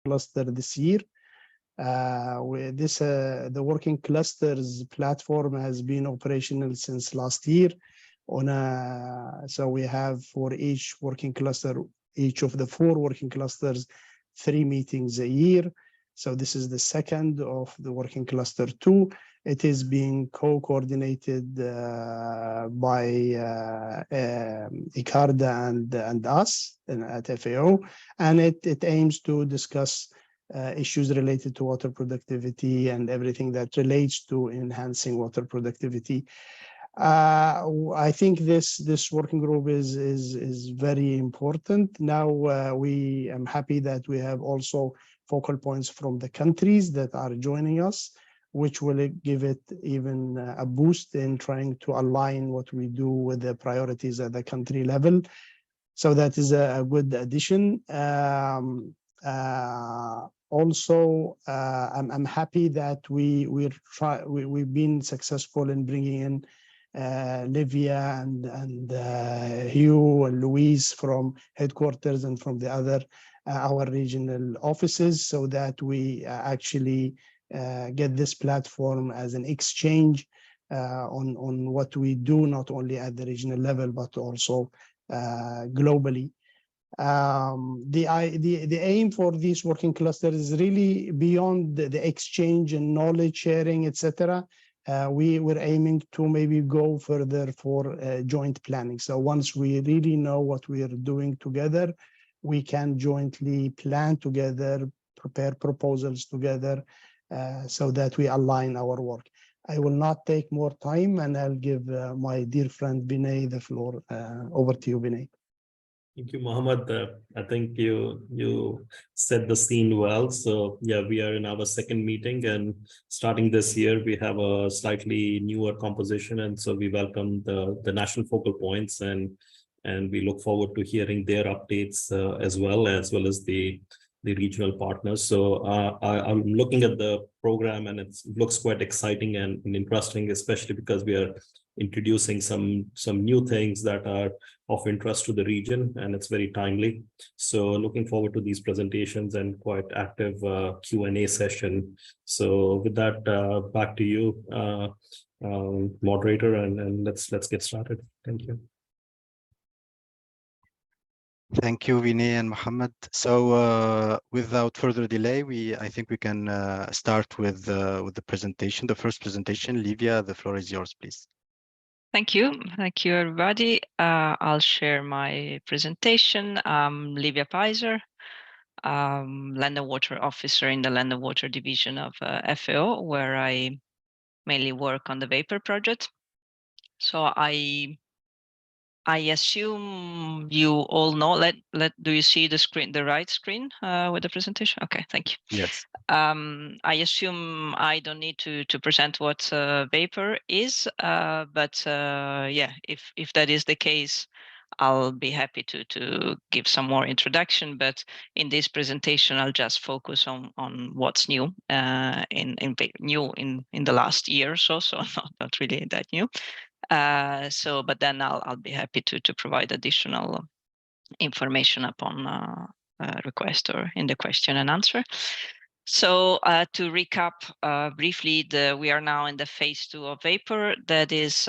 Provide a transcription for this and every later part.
cluster this year. The working clusters platform has been operational since last year. So we have for each working cluster, each of the 4 working clusters, 3 meetings a year. So this is the second of the working cluster 2. It is being co-coordinated by ICARDA and us at FAO, and it aims to discuss issues related to water productivity and everything that relates to enhancing water productivity. I think this working group is very important. Now I'm happy that we have also focal points from the countries that are joining us, which will give it even a boost in trying to align what we do with the priorities at the country level. So that is a good addition. Also, I'm happy that we've been successful in bringing in Livia and Hugh and Louise from headquarters and from the other our regional offices, so that we actually get this platform as an exchange on what we do, not only at the regional level but also globally. The aim for these working clusters is really beyond the exchange and knowledge sharing, etc. We were aiming to maybe go further for joint planning. So once we really know what we are doing together, we can jointly plan together, prepare proposals together, so that we align our work. I will not take more time, and I'll give my dear friend Vinay the floor. Over to you, Vinay. Thank you, Mohamed. I think you set the scene well. So yeah, we are in our second meeting, and starting this year, we have a slightly newer composition, and so we welcome the national focal points, and we look forward to hearing their updates as well as the regional partners. So I'm looking at the program, and it looks quite exciting and interesting, especially because we are introducing some new things that are of interest to the region, and it's very timely. So looking forward to these presentations and quite active Q&A session. So with that, back to you, moderator, and let's get started. Thank you. Thank you, Vinay and Mohamed. So without further delay, I think we can start with the presentation. The first presentation, Livia, the floor is yours, please. Thank you, everybody. I'll share my presentation. I'm Livia Peiser, Land and Water Officer in the Land and Water Division of FAO, where I mainly work on the Vapor project. So I assume you all know. Do you see the screen, the right screen with the presentation? Okay, thank you. Yes. I assume I don't need to present what Vapor is, but yeah, if that is the case, I'll be happy to give some more introduction. But in this presentation, I'll just focus on what's new in the last year or so. So not really that new. But then I'll be happy to provide additional information upon request or in the question and answer. So to recap briefly, we are now in the phase 2 of Vapor. That is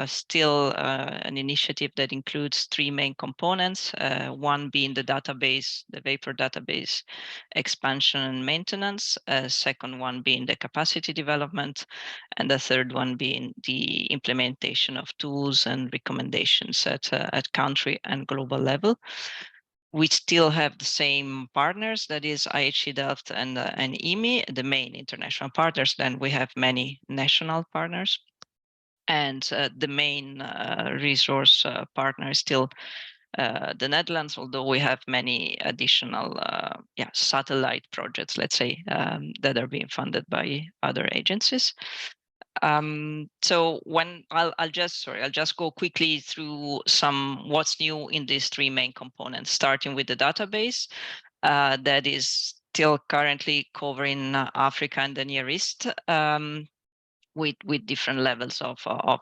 still an initiative that includes 3 main components, one being the database, the Vapor database expansion and maintenance, second one being the capacity development, and the third one being the implementation of tools and recommendations at country and global level. We still have the same partners, that is IHC Delft and IMI, the main international partners. Then we have many national partners. And the main resource partner is still the Netherlands, although we have many additional satellite projects, let's say, that are being funded by other agencies. So when I'll just go quickly through what's new in these 3 main components, starting with the database that is still currently covering Africa and the Near East. with different levels of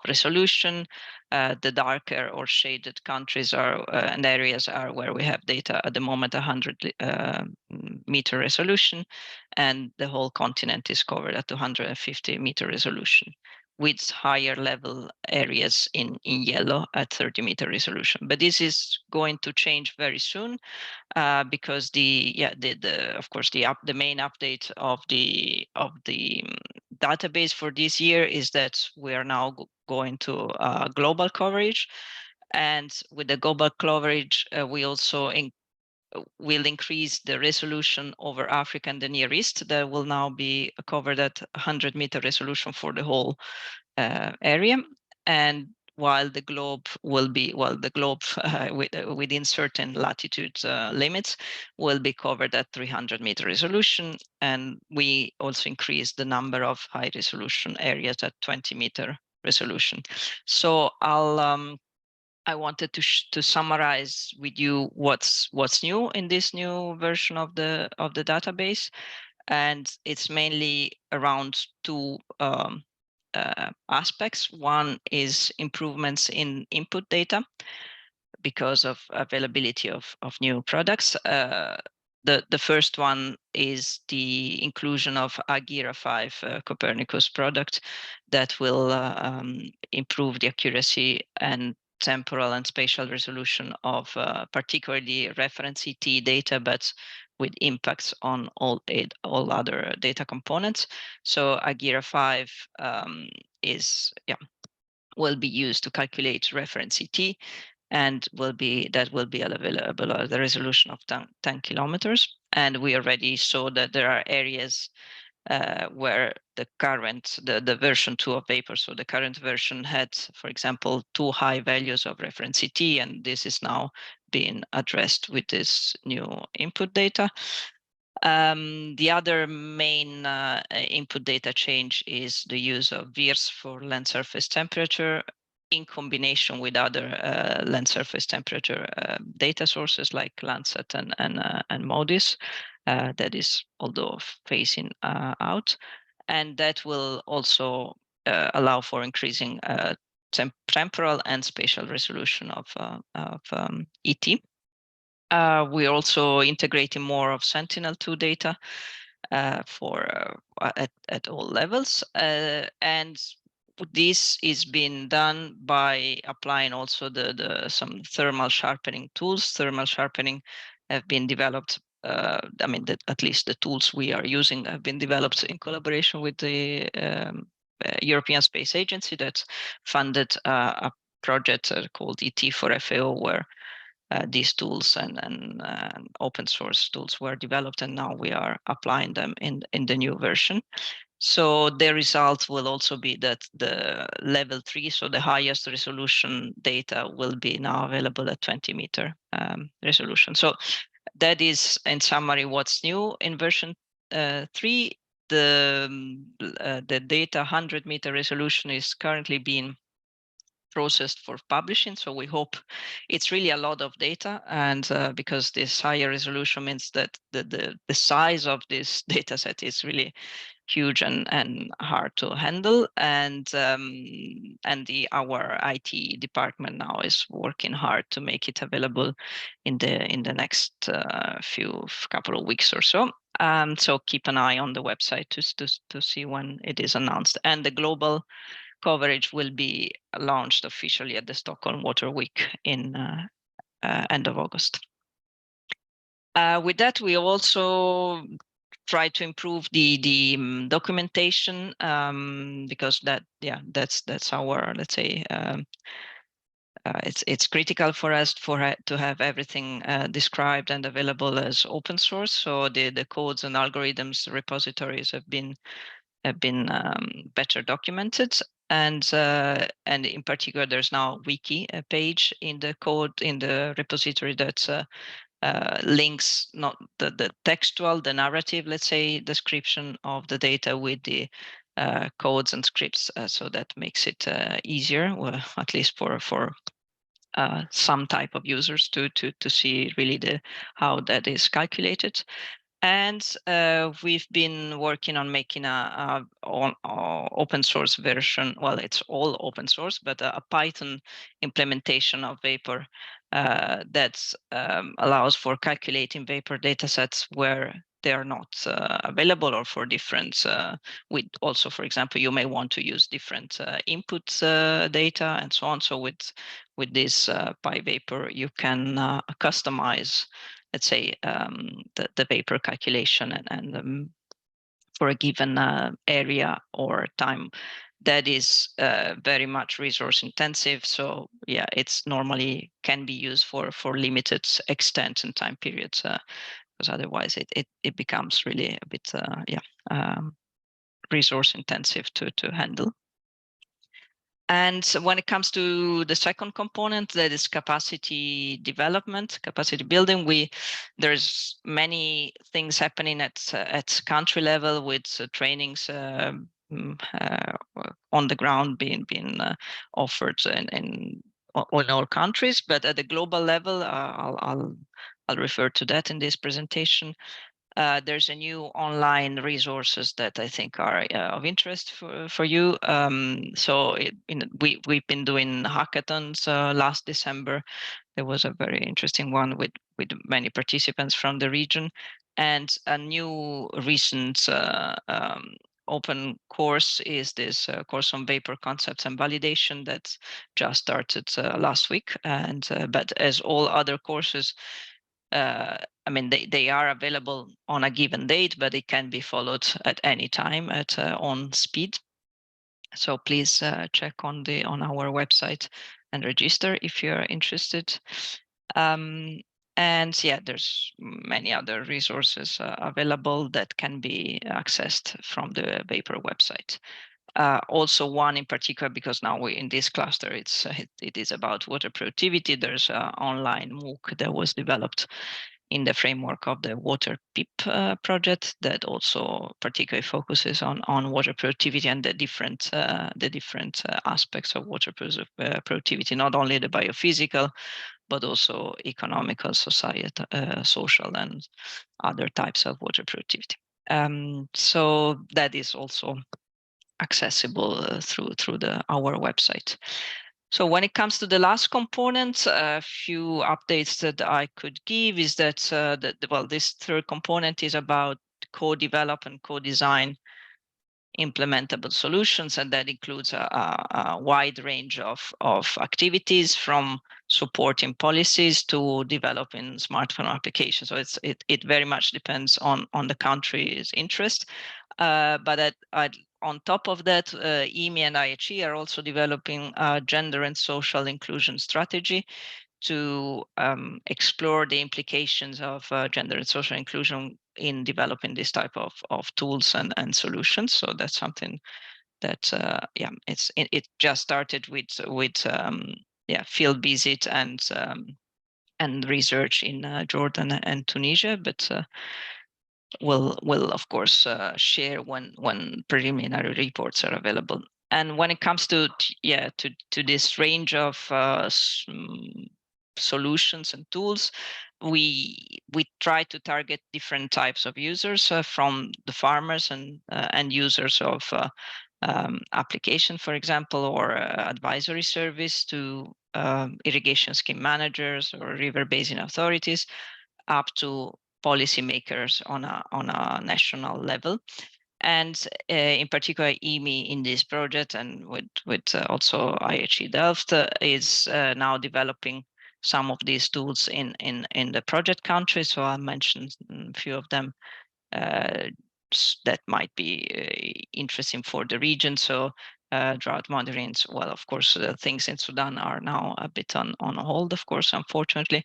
resolution. The darker or shaded countries are and areas are where we have data at the moment 100 meter resolution, and the whole continent is covered at 250 meter resolution, with higher level areas in yellow at 30 meter resolution. But this is going to change very soon, because of course the main update of the database for this year is that we are now going to global coverage, and with the global coverage we also will increase the resolution over Africa and the Near East. That will now be covered at 100 meter resolution for the whole area, and while the globe will be, within certain latitude limits, will be covered at 300 meter resolution. And we also increase the number of high resolution areas at 20 meter resolution. So I wanted to summarize with you what's new in this new version of the database, and it's mainly around two aspects. One is improvements in input data because of availability of new products. The first one is the inclusion of Agira 5 Copernicus product that will improve the accuracy and temporal and spatial resolution of particularly reference ET data, but with impacts on all other data components. So Agira 5 will be used to calculate reference ET, and will be available at the resolution of 10 kilometers. And we already saw that there are areas where the version 2 of Vapor, so the current version had, for example, too high values of reference ET, and this is now being addressed with this new input data. The other main input data change is the use of VIRS for land surface temperature in combination with other land surface temperature data sources like Landsat and MODIS. That is although phasing out, and that will also allow for increasing temporal and spatial resolution of ET. We're also integrating more of Sentinel-2 data at all levels, and this is being done by applying also some thermal sharpening tools. Thermal sharpening have been developed. At least the tools we are using have been developed in collaboration with the European Space Agency that funded a project called ET for FAO, where these tools and open source tools were developed, and now we are applying them in the new version. So the result will also be that the level 3, so the highest resolution data, will be now available at 20 meter resolution. So that is, in summary, what's new in version 3. The data 100 meter resolution is currently being processed for publishing, so we hope it's really a lot of data, and because this higher resolution means that the size of this data set is really huge and hard to handle, and our IT department now is working hard to make it available in the next couple of weeks or so. So keep an eye on the website to see when it is announced, and the global coverage will be launched officially at the Stockholm Water Week in end of August. With that, we also try to improve the documentation, because that's our, let's say, it's critical for us to have everything described and available as open source. So the codes and algorithms repositories have been better documented, and in particular, there's now a wiki page in the code in the repository that links not the textual, the narrative, let's say, description of the data with the codes and scripts, so that makes it easier, well, at least for some type of users to see really how that is calculated. And we've been working on making a open source version. Well, it's all open source, but a Python implementation of Vapor that allows for calculating Vapor datasets where they are not available, or for different, with also, for example, you may want to use different input data and so on. So with this PyVapor, you can customize, let's say, the Vapor calculation and for a given area or time. That is very much resource intensive. So yeah, it's normally can be used for limited extent and time periods, because otherwise it becomes really a bit resource intensive to handle. And when it comes to the second component, that is capacity development, capacity building, there's many things happening at country level with trainings on the ground being offered in all countries. But at the global level, I'll refer to that in this presentation. There's a new online resources that I think are of interest for you. So we've been doing hackathons last December. There was a very interesting one with many participants from the region, and a new recent open course is this course on Vapor concepts and validation that just started last week. And but as all other courses, I mean, they are available on a given date, but it can be followed at any time at on speed. So please check on our website and register if you're interested. And yeah, there's many other resources available that can be accessed from the Vapor website. Also one in particular, because now we in this cluster, it is about water productivity. There's an online MOOC that was developed in the framework of the Water PIP project that also particularly focuses on water productivity and the different aspects of water productivity, not only the biophysical, but also economical, societal, social, and other types of water productivity. So that is also accessible through our website. So when it comes to the last component, a few updates that I could give is that this third component is about co-develop and co-design implementable solutions, and that includes a wide range of activities, from supporting policies to developing smartphone applications. So it very much depends on the country's interest. But on top of that, EMI and IHE are also developing a gender and social inclusion strategy to explore the implications of gender and social inclusion in developing this type of tools and solutions. So that's something that it just started with field visit and research in Jordan and Tunisia, but we'll of course share when preliminary reports are available. And when it comes to this range of solutions and tools, we try to target different types of users, from the farmers and users of application, for example, or advisory service, to irrigation scheme managers or river basin authorities, up to policymakers on a national level. And in particular, EMI in this project, and with also IHE Delft, is now developing some of these tools in the project countries. So I mentioned a few of them that might be interesting for the region. So drought monitoring, well, of course, things in Sudan are now a bit on hold, of course, unfortunately.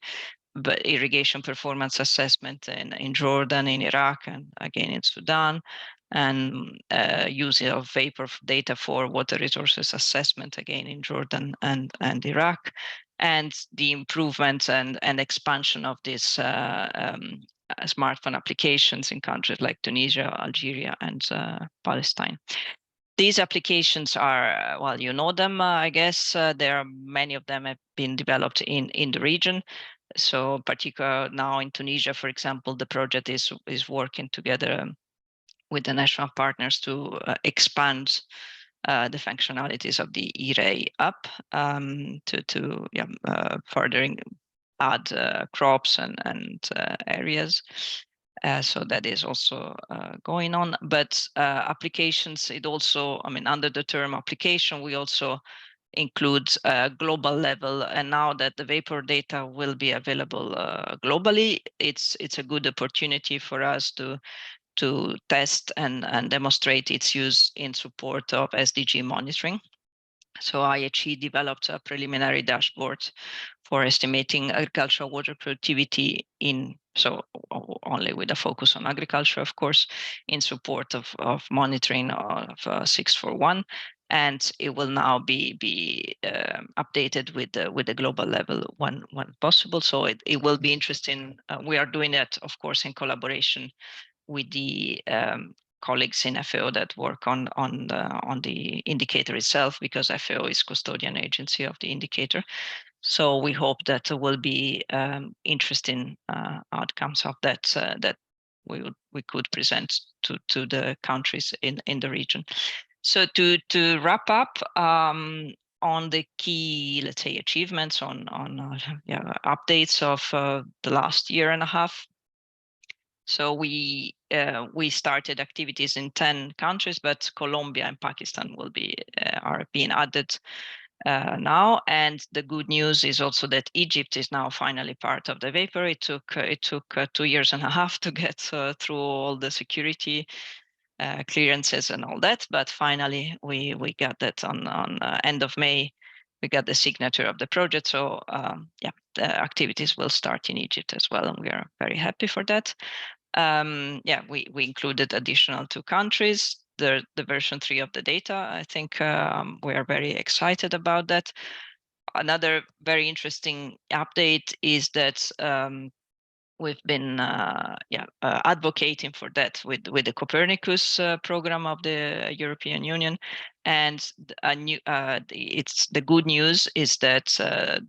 But irrigation performance assessment in Jordan, in Iraq, and again in Sudan, and use of Vapor data for water resources assessment, again in Jordan and Iraq, and the improvements and expansion of this smartphone applications in countries like Tunisia, Algeria, and Palestine. These applications are, well, you know them, I guess. There are many of them have been developed in the region. So particularly now in Tunisia, for example, the project is working together with the national partners to expand the functionalities of the E-Ray app to further add crops and areas. So that is also going on. But applications, it also, I mean, under the term application, we also include global level. And now that the vapor data will be available globally, it's a good opportunity for us to test and demonstrate its use in support of SDG monitoring. So IHE developed a preliminary dashboard for estimating agricultural water productivity only with a focus on agriculture, of course, in support of monitoring of 641. And it will now be updated with the global level when possible. So it will be interesting. We are doing that, of course, in collaboration with the colleagues in FAO that work on the indicator itself, because FAO is custodian agency of the indicator. So we hope that there will be interesting outcomes of that that we could present to the countries in the region. So to wrap up on the key, let's say, achievements on updates of the last year and a half. So we started activities in 10 countries, but Colombia and Pakistan will are being added now. And the good news is also that Egypt is now finally part of the vapor. It took 2.5 years to get through all the security clearances and all that, but finally we got that on end of May. We got the signature of the project, so the activities will start in Egypt as well, and we are very happy for that. We included additional 2 countries, the version 3 of the data. I think we are very excited about that. Another very interesting update is that we've been advocating for that with the Copernicus program of the European Union, and it's the good news is that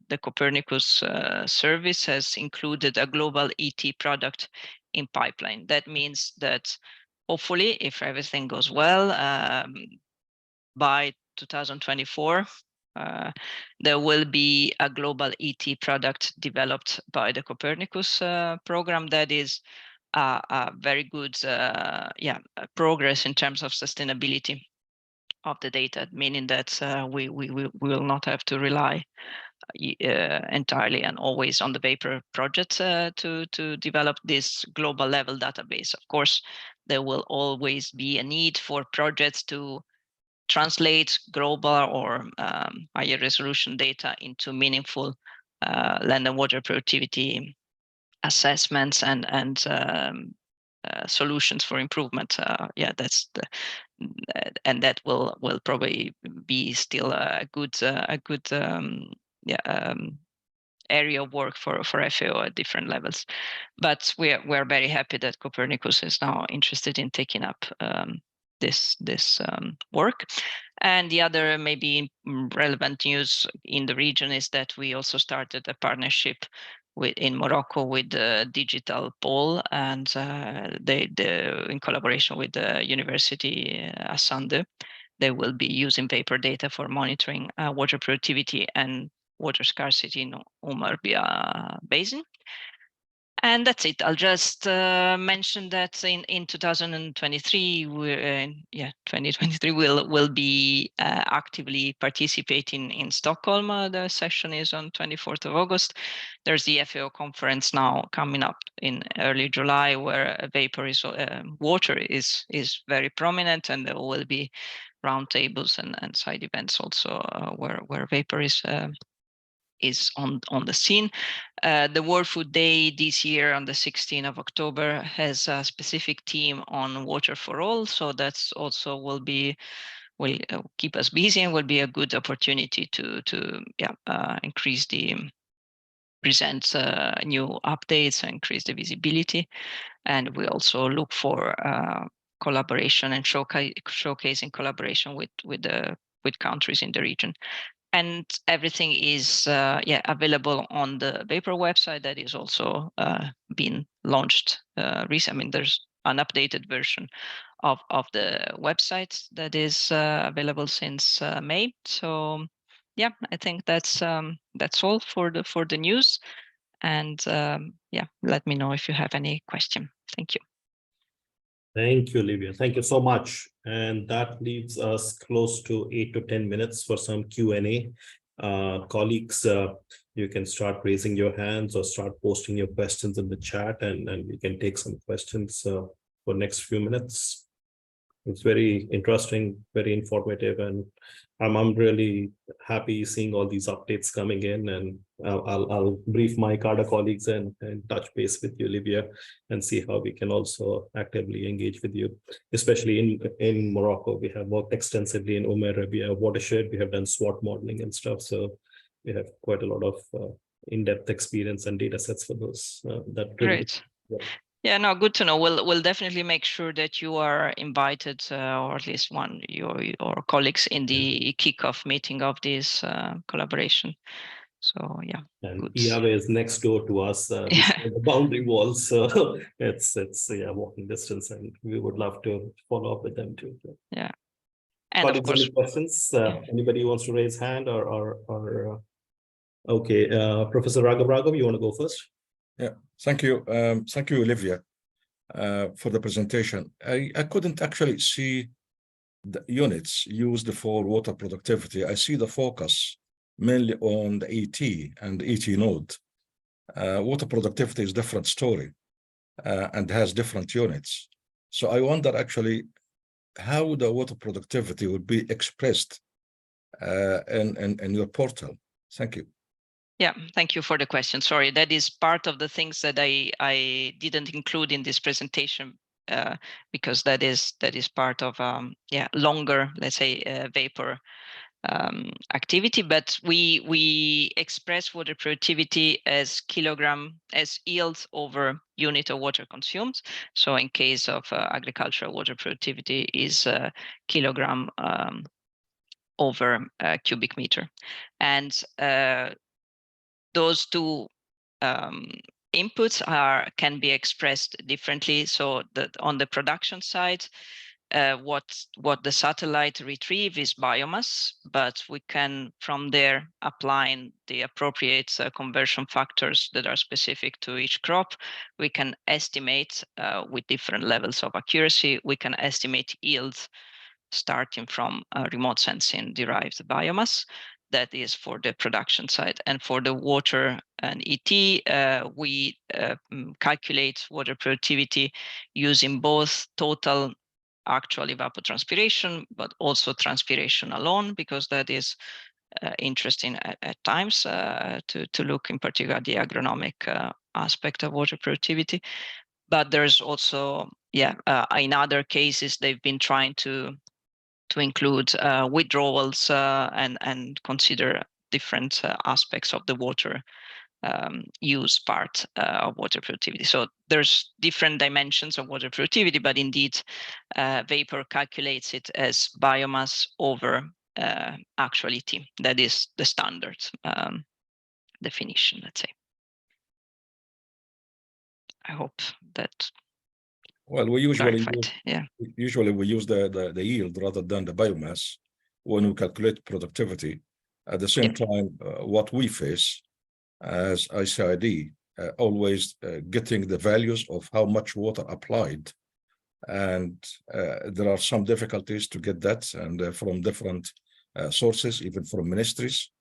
the Copernicus service has included a global ET product in pipeline. That means that hopefully, if everything goes well, by 2024. There will be a global ET product developed by the Copernicus program that is a very good progress in terms of sustainability of the data, meaning that we will not have to rely entirely and always on the vapor project to develop this global level database. Of course, there will always be a need for projects to translate global or higher resolution data into meaningful land and water productivity assessments and solutions for improvement. And that will probably be still a good area of work for FAO at different levels. But we're very happy that Copernicus is now interested in taking up this work. And the other maybe relevant news in the region is that we also started a partnership in Morocco with the Digital Pole, and in collaboration with the University Sande, they will be using vapor data for monitoring water productivity and water scarcity in Umar Basin. And that's it. I'll just mention that in 2023, 2023 will be actively participating in Stockholm. The session is on 24th of August. There's the FAO conference now coming up in early July, where water is very prominent, and there will be roundtables and side events also where vapor is on the scene. The World Food Day this year on the 16th of October has a specific theme on water for all. So that's also will keep us busy and will be a good opportunity to increase present new updates and increase the visibility. And we also look for collaboration and showcasing collaboration with countries in the region. And everything is available on the Vapor website that is also been launched recently. I mean, there's an updated version of the website that is available since May. So yeah, I think that's all for the news. And let me know if you have any question. Thank you. Thank you, Livia. Thank you so much. And that leaves us close to 8 to 10 minutes for some Q&A. Colleagues, you can start raising your hands or start posting your questions in the chat, and we can take some questions for next few minutes. It's very interesting, very informative, and I'm really happy seeing all these updates coming in. And I'll brief my ICARDA colleagues and touch base with you, Livia, and see how we can also actively engage with you, especially in Morocco. We have worked extensively in Rabia watershed. We have done SWOT modeling and stuff, so we have quite a lot of in-depth experience and data sets for those. Great. Yeah, no, good to know. We'll definitely make sure that you are invited, or at least one your colleagues in the kickoff meeting of this collaboration. So yeah. And Iawe is next door to us, the boundary wall, so it's walking distance, and we would love to follow up with them too. Yeah. And colleagues, of course, any questions? Anybody wants to raise hand or okay, Professor Ragab, you want to go first? Yeah, thank you. Thank you, Livia, for the presentation. I couldn't actually see the units used for water productivity. I see the focus mainly on the ET and ET node. Water productivity is a different story and has different units. So I wonder actually how the water productivity would be expressed in your portal. Thank you. Yeah, thank you for the question. Sorry, that is part of the things that I didn't include in this presentation because that is part of longer, let's say, vapor activity. But we express water productivity as kilogram as yield over unit of water consumed. So in case of agricultural water productivity is kilogram over cubic meter, and those two inputs can be expressed differently. So that on the production side, what the satellite retrieve is biomass, but we can from there applying the appropriate conversion factors that are specific to each crop. We can estimate with different levels of accuracy. We can estimate yields starting from remote sensing derived biomass. That is for the production side. And for the water and ET, we calculate water productivity using both total actual evapotranspiration, but also transpiration alone, because that is interesting at times to look in particular at the agronomic aspect of water productivity. But there's also, in other cases, they've been trying to include withdrawals and consider different aspects of the water use part of water productivity. So there's different dimensions of water productivity, but indeed vapor calculates it as biomass over actuality. That is the standard definition, let's say. I hope that. Well, we usually use the yield rather than the biomass when we calculate productivity. At the same time, what we face as ICID, always getting the values of how much water applied, and there are some difficulties to get that, and from different sources, even from ministries,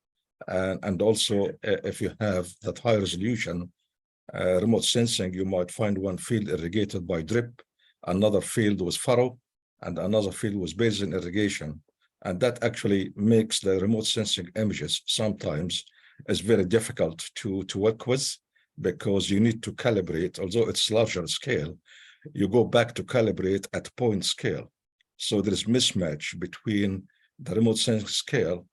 and also if you have that high resolution remote sensing, you might find one field irrigated by drip, another field was furrow, and another field was basin irrigation. And that actually makes the remote sensing images sometimes is very difficult to work with, because you need to calibrate, although it's larger scale, you go back to calibrate at point scale. So there is mismatch between the remote sensing scale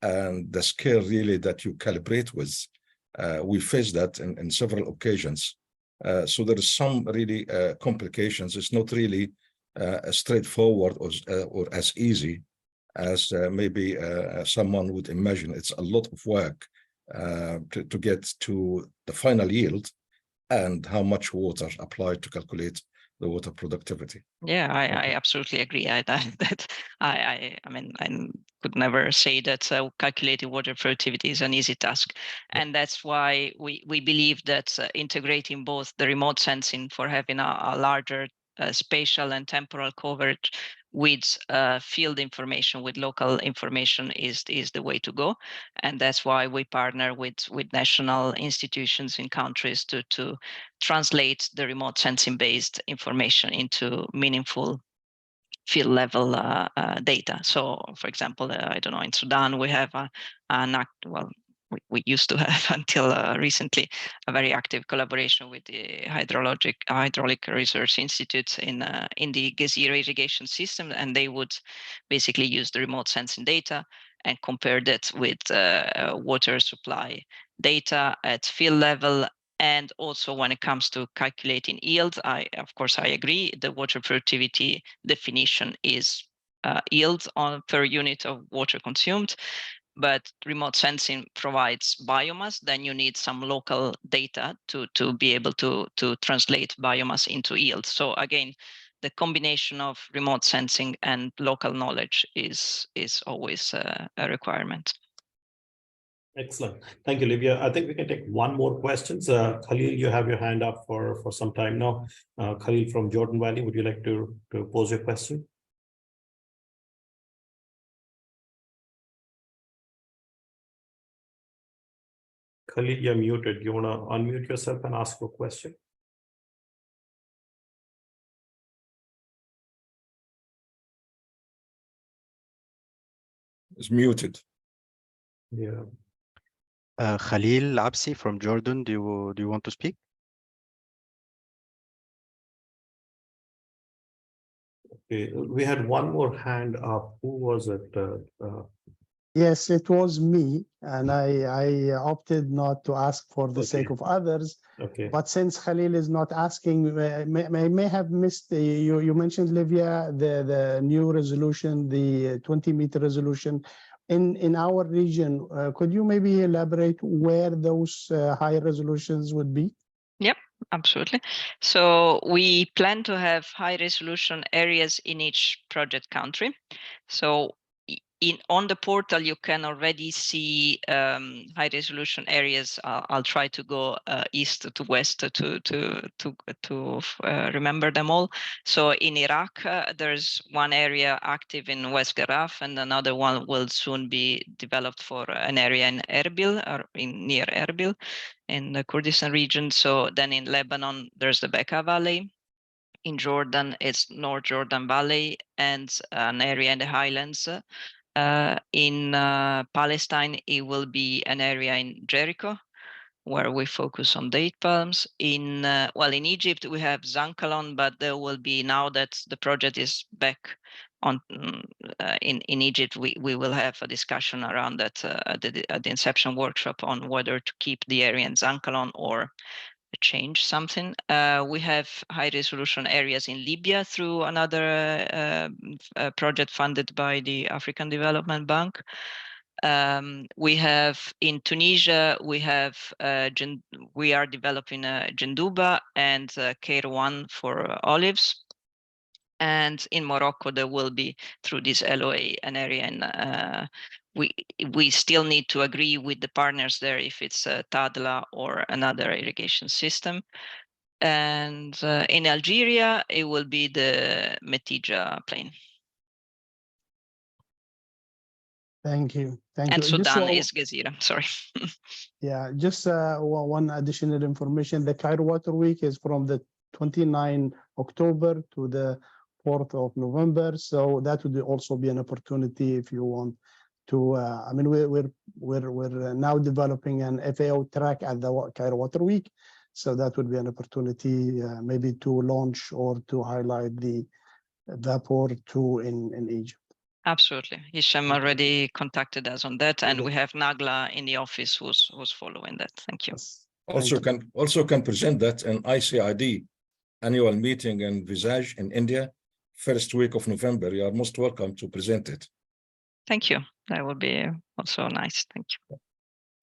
and the scale really that you calibrate with. We faced that in several occasions. So there is some really complications. It's not really straightforward or as easy as maybe someone would imagine. It's a lot of work to get to the final yield and how much water applied to calculate the water productivity. Yeah, I absolutely agree. I mean, I could never say that calculating water productivity is an easy task, and that's why we believe that integrating both the remote sensing for having a larger spatial and temporal coverage with field information, with local information is the way to go, and that's why we partner with national institutions in countries to translate the remote sensing based information into meaningful field level data. So, for example, I don't know, in Sudan we have we used to have until recently a very active collaboration with the Hydraulic Research Institute in the Gezira irrigation system, and they would basically use the remote sensing data and compare that with water supply data at field level. And also when it comes to calculating yield, of course I agree, the water productivity definition is yield per unit of water consumed. But remote sensing provides biomass, then you need some local data to be able to translate biomass into yield. So again, the combination of remote sensing and local knowledge is always a requirement. Excellent. Thank you, Livia. I think we can take one more question. Khalil, you have your hand up for some time now. Khalil from Jordan Valley, would you like to pose your question? Khalil, you're muted. You want to unmute yourself and ask a question? It's muted. Yeah. Khalil Absi from Jordan, do you want to speak? Okay, we had one more hand up. Who was it? Yes, it was me, and I opted not to ask for the sake of others. Okay. But since Khalil is not asking, I may have missed, you mentioned, Livia, the new resolution, the 20-meter resolution. In our region, could you maybe elaborate where those high resolutions would be? Yep, absolutely. So we plan to have high resolution areas in each project country. So on the portal, you can already see high resolution areas. I'll try to go east to west to remember them all. So in Iraq, there's one area active in West Garaf, and another one will soon be developed for an area in Erbil, or near Erbil, in the Kurdistan region. So then in Lebanon, there's the Bekaa Valley. In Jordan, it's North Jordan Valley and an area in the highlands. In Palestine, it will be an area in Jericho, where we focus on date palms. In Egypt, we have Zankalon, but there will be, now that the project is back on in Egypt, we will have a discussion around that at the inception workshop on whether to keep the area in Zankalon or change something. We have high resolution areas in Libya through another project funded by the African Development Bank. We have in Tunisia, we are developing Jendouba and Kairouan for olives. And in Morocco, there will be, through this LOA, an area in we still need to agree with the partners there if it's Tadla or another irrigation system. And in Algeria, it will be the Metija plain. Thank you. Thank you. Sudan is Gezira, sorry. Yeah, just one additional information. The Cairo Water Week is from the 29th October to the 4th of November. So that would also be an opportunity if you want to, I mean, we're now developing an FAO track at the Cairo Water Week. So that would be an opportunity maybe to launch or to highlight the Vapor 2 in Egypt. Absolutely. Hichem already contacted us on that, and we have Nagla in the office who's following that. Thank you. Yes. Also can present that in ICID annual meeting in Visage in India, first week of November. You are most welcome to present it. Thank you. That would be also nice. Thank you.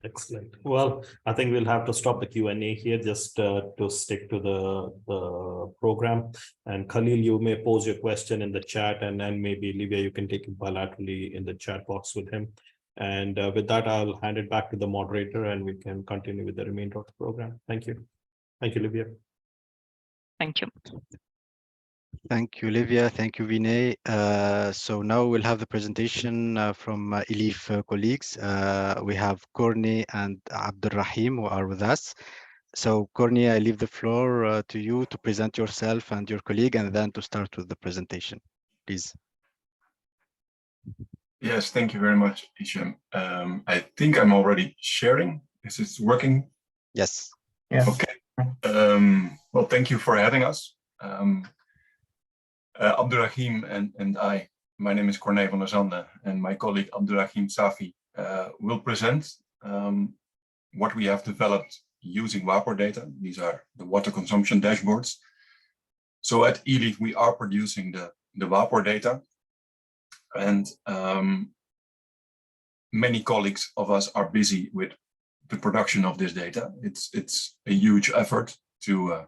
Excellent. Well, I think we'll have to stop the Q&A here just to stick to the program. And Khalil, you may pose your question in the chat, and then maybe Livia, you can take it bilaterally in the chat box with him. And with that, I'll hand it back to the moderator and we can continue with the remainder of the program. Thank you. Thank you, Livia. Thank you. Thank you, Livia. Thank you, Vinay. So now we'll have the presentation from ELEAF colleagues. We have Corné and Abdur.Rahim who are with us. So Corné, I leave the floor to you to present yourself and your colleague, and then to start with the presentation, please. Yes, thank you very much, Hichem. I think I'm already sharing. Is this working? Yes. Yeah. Okay. Well, thank you for having us. Abdur.Rahim and I, my name is Corné van der Sande, and my colleague Abdur.Rahim Safi will present what we have developed using WAPOR data. These are the water consumption dashboards. So at ELEAF, we are producing the WAPOR data, and many colleagues of us are busy with the production of this data. It's a huge effort to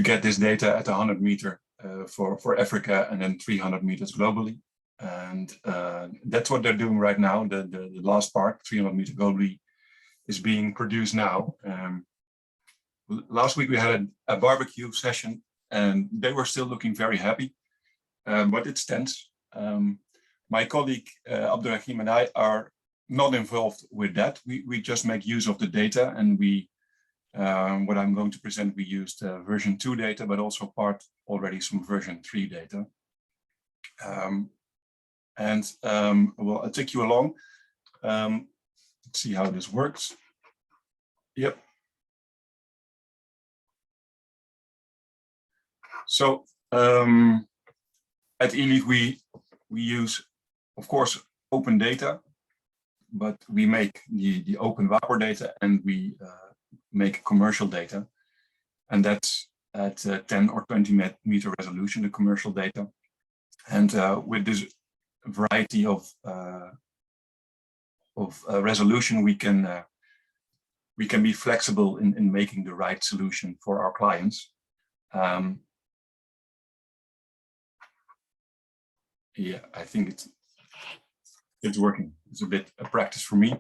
get this data at 100 meter for Africa and then 300 meters globally. And that's what they're doing right now. The last part, 300 meter globally, is being produced now. Last week we had a barbecue session and they were still looking very happy, but it's tense. My colleague Abdur.Rahim and I are not involved with that. We just make use of the data, and we what I'm going to present, we used version 2 data, but also already some version 3 data. Well, I'll take you along. Let's see how this works. Yep. So at ELEAF, we use, of course, open data, but we make the open WAPOR data, and we make commercial data, and that's at 10 or 20 meter resolution, the commercial data. And with this variety of resolution, we can be flexible in making the right solution for our clients. Yeah, I think it's working. It's a bit a practice for me.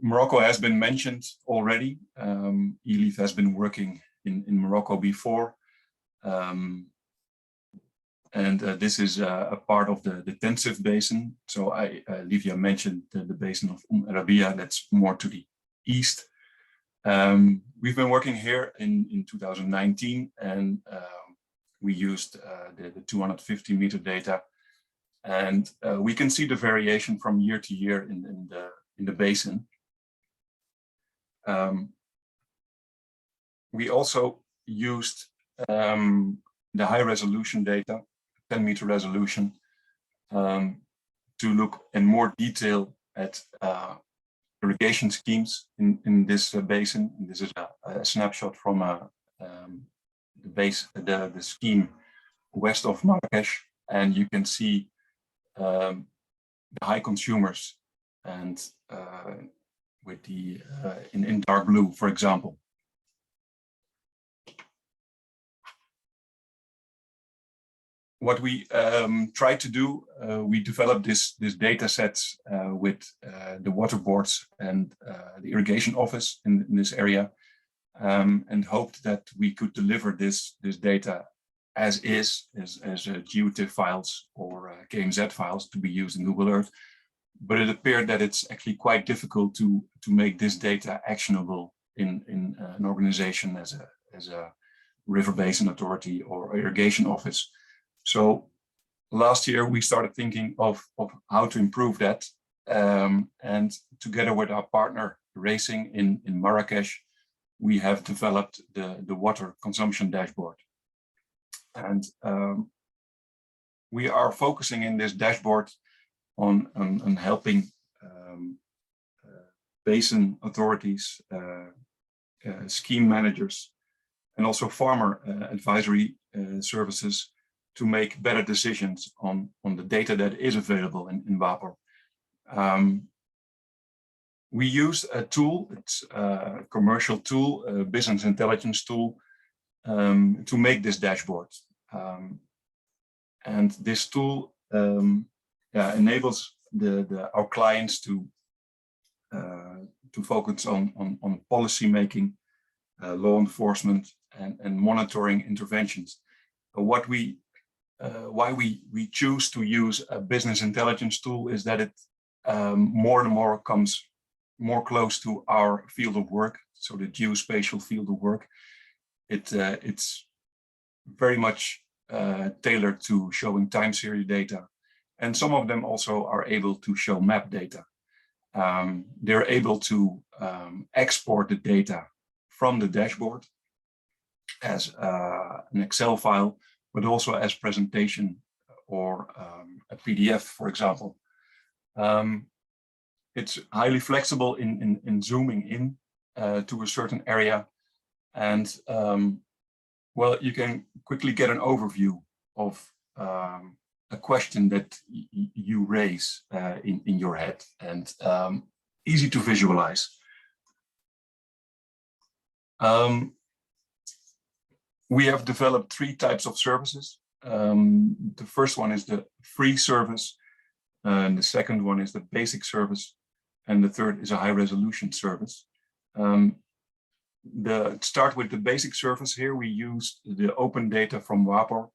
Morocco has been mentioned already. ELEAF has been working in Morocco before. This is a part of the Tensif basin. So Livia mentioned the basin of Arabia, that's more to the east. We've been working here in 2019, and we used the 250 meter data. And we can see the variation from year to year in the basin. We also used the high resolution data, 10 meter resolution, to look in more detail at irrigation schemes in this basin. And this is a snapshot from the scheme west of Marrakesh, and you can see the high consumers, and with the in dark blue, for example. What we tried to do, we developed this data sets with the water boards and the irrigation office in this area, and hoped that we could deliver this data as GeoTIFF files or KMZ files to be used in Google Earth. But it appeared that it's actually quite difficult to make this data actionable in an organization as a river basin authority or irrigation office. So last year we started thinking of how to improve that, and together with our partner Racing in Marrakesh, we have developed the water consumption dashboard. And we are focusing in this dashboard on helping basin authorities, scheme managers, and also farmer advisory services to make better decisions on the data that is available in WAPOR. We use a tool, it's a commercial tool, a business intelligence tool, to make this dashboard. And this tool enables our clients to focus on policy making, law enforcement, and monitoring interventions. Why we choose to use a business intelligence tool is that it more and more comes more close to our field of work, so the geospatial field of work. It's very much tailored to showing time series data, and some of them also are able to show map data. They're able to export the data from the dashboard as an Excel file, but also as presentation or a PDF, for example. It's highly flexible in zooming in to a certain area, and well, you can quickly get an overview of a question that you raise in your head, and easy to visualize. We have developed 3 types of services. The first one is the free service, and the second one is the basic service, and the third is a high resolution service. Start with the basic service here. We use the open data from WAPOR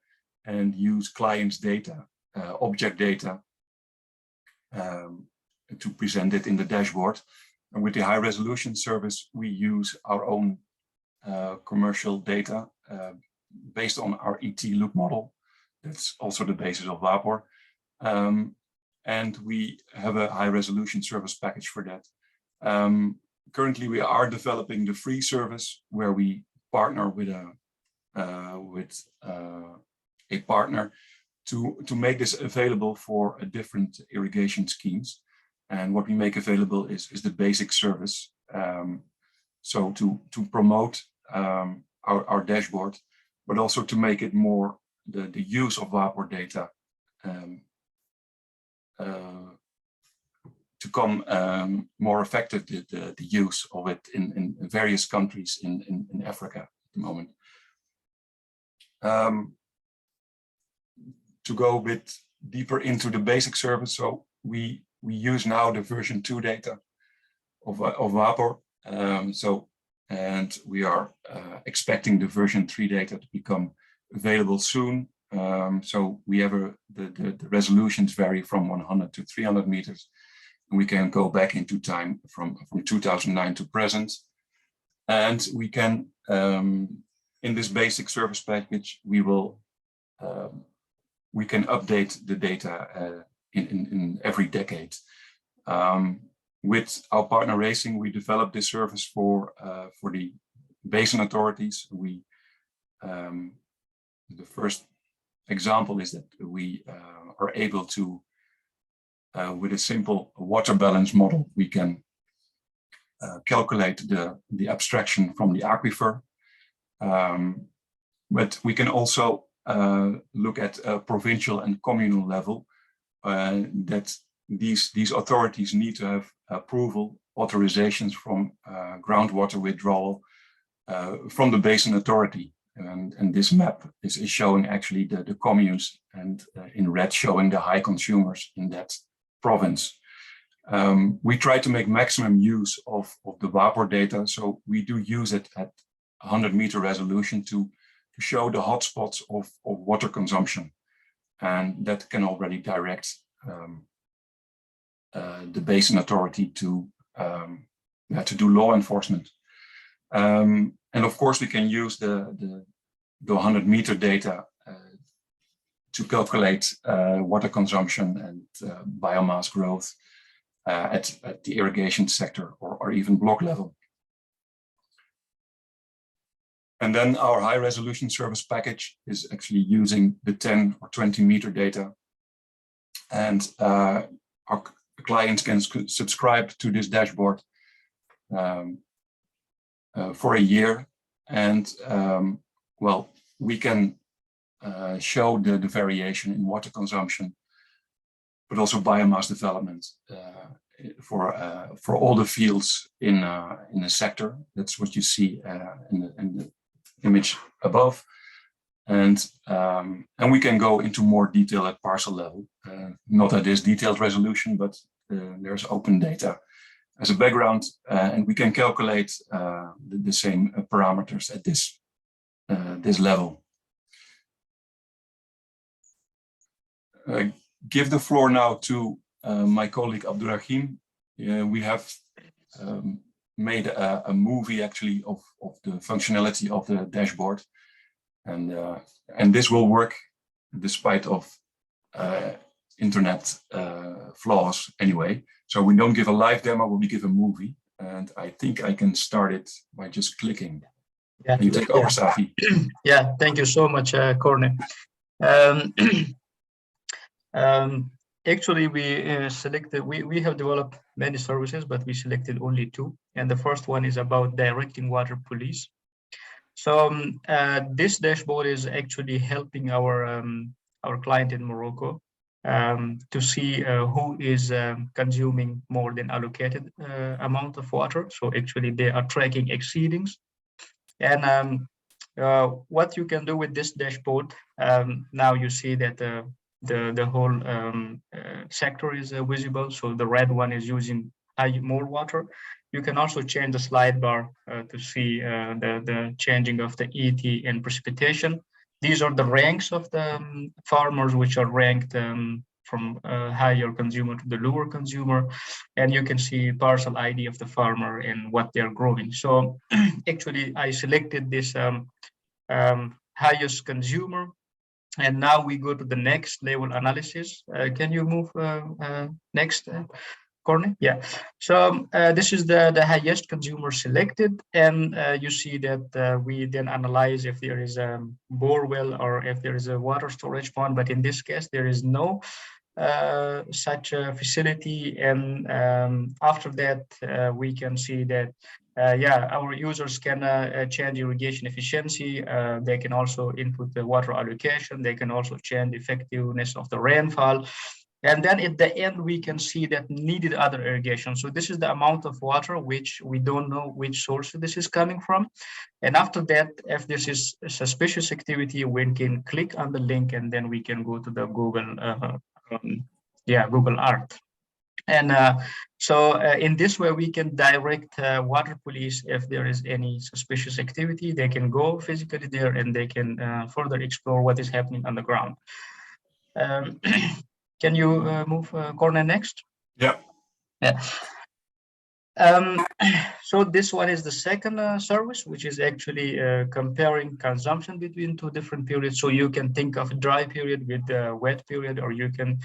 and use clients' data, object data, to present it in the dashboard. And with the high resolution service, we use our own commercial data based on our ET loop model. That's also the basis of WAPOR. And we have a high resolution service package for that. Currently, we are developing the free service, where we partner with a partner to make this available for different irrigation schemes. And what we make available is the basic service. So to promote our dashboard, but also to make it more the use of WAPOR data to come more effective, the use of it in various countries in Africa at the moment. To go a bit deeper into the basic service, so we use now the version 2 data of WAPOR. And we are expecting the version 3 data to become available soon. So we have the resolutions vary from 100 to 300 meters. And we can go back into time from 2009 to present. And we can, in this basic service package, we can update the data in every decade. With our partner Racing, we developed this service for the basin authorities. The first example is that we are able to, with a simple water balance model, we can calculate the abstraction from the aquifer. But we can also look at a provincial and communal level, that these authorities need to have approval, authorizations from groundwater withdrawal from the basin authority. And this map is showing actually the communes, and in red showing the high consumers in that province. We try to make maximum use of the WAPOR data, so we do use it at 100-meter resolution to show the hotspots of water consumption, and that can already direct the basin authority to do law enforcement. And of course, we can use the 100-meter data to calculate water consumption and biomass growth at the irrigation sector or even block level. And then our high resolution service package is actually using the 10 or 20-meter data. And our clients can subscribe to this dashboard for a year. And well, we can show the variation in water consumption, but also biomass development for all the fields in the sector. That's what you see in the image above. And we can go into more detail at parcel level, not at this detailed resolution, but there's open data as a background, and we can calculate the same parameters at this level. Give the floor now to my colleague Abdur.Rahim. We have made a movie actually of the functionality of the dashboard, and this will work despite of internet flaws anyway. So we don't give a live demo, but we give a movie, and I think I can start it by just clicking. Yeah. You take over, Safi. Yeah, thank you so much, Corné. Actually, we selected, we have developed many services, but we selected only two. And the first one is about directing water police. So this dashboard is actually helping our client in Morocco to see who is consuming more than allocated amount of water. So actually they are tracking exceedings. And what you can do with this dashboard, now you see that the whole sector is visible. So the red one is using more water. You can also change the slide bar to see the changing of the ET and precipitation. These are the ranks of the farmers, which are ranked from higher consumer to the lower consumer. And you can see parcel ID of the farmer and what they're growing. So actually, I selected this highest consumer. And now we go to the next level analysis. Can you move next, Corné? Yeah. So this is the highest consumer selected. And you see that we then analyze if there is a bore well or if there is a water storage pond. But in this case, there is no such a facility. And after that, we can see that our users can change irrigation efficiency. They can also input the water allocation. They can also change the effectiveness of the rainfall. And then at the end, we can see that needed other irrigation. So this is the amount of water which we don't know which source this is coming from. And after that, if this is a suspicious activity, we can click on the link and then we can go to the Google Earth. And so in this way, we can direct water police if there is any suspicious activity. They can go physically there and they can further explore what is happening on the ground. Can you move Corné next? Yeah. Yeah. So this one is the second service, which is actually comparing consumption between two different periods. So you can think of dry period with the wet period, or you can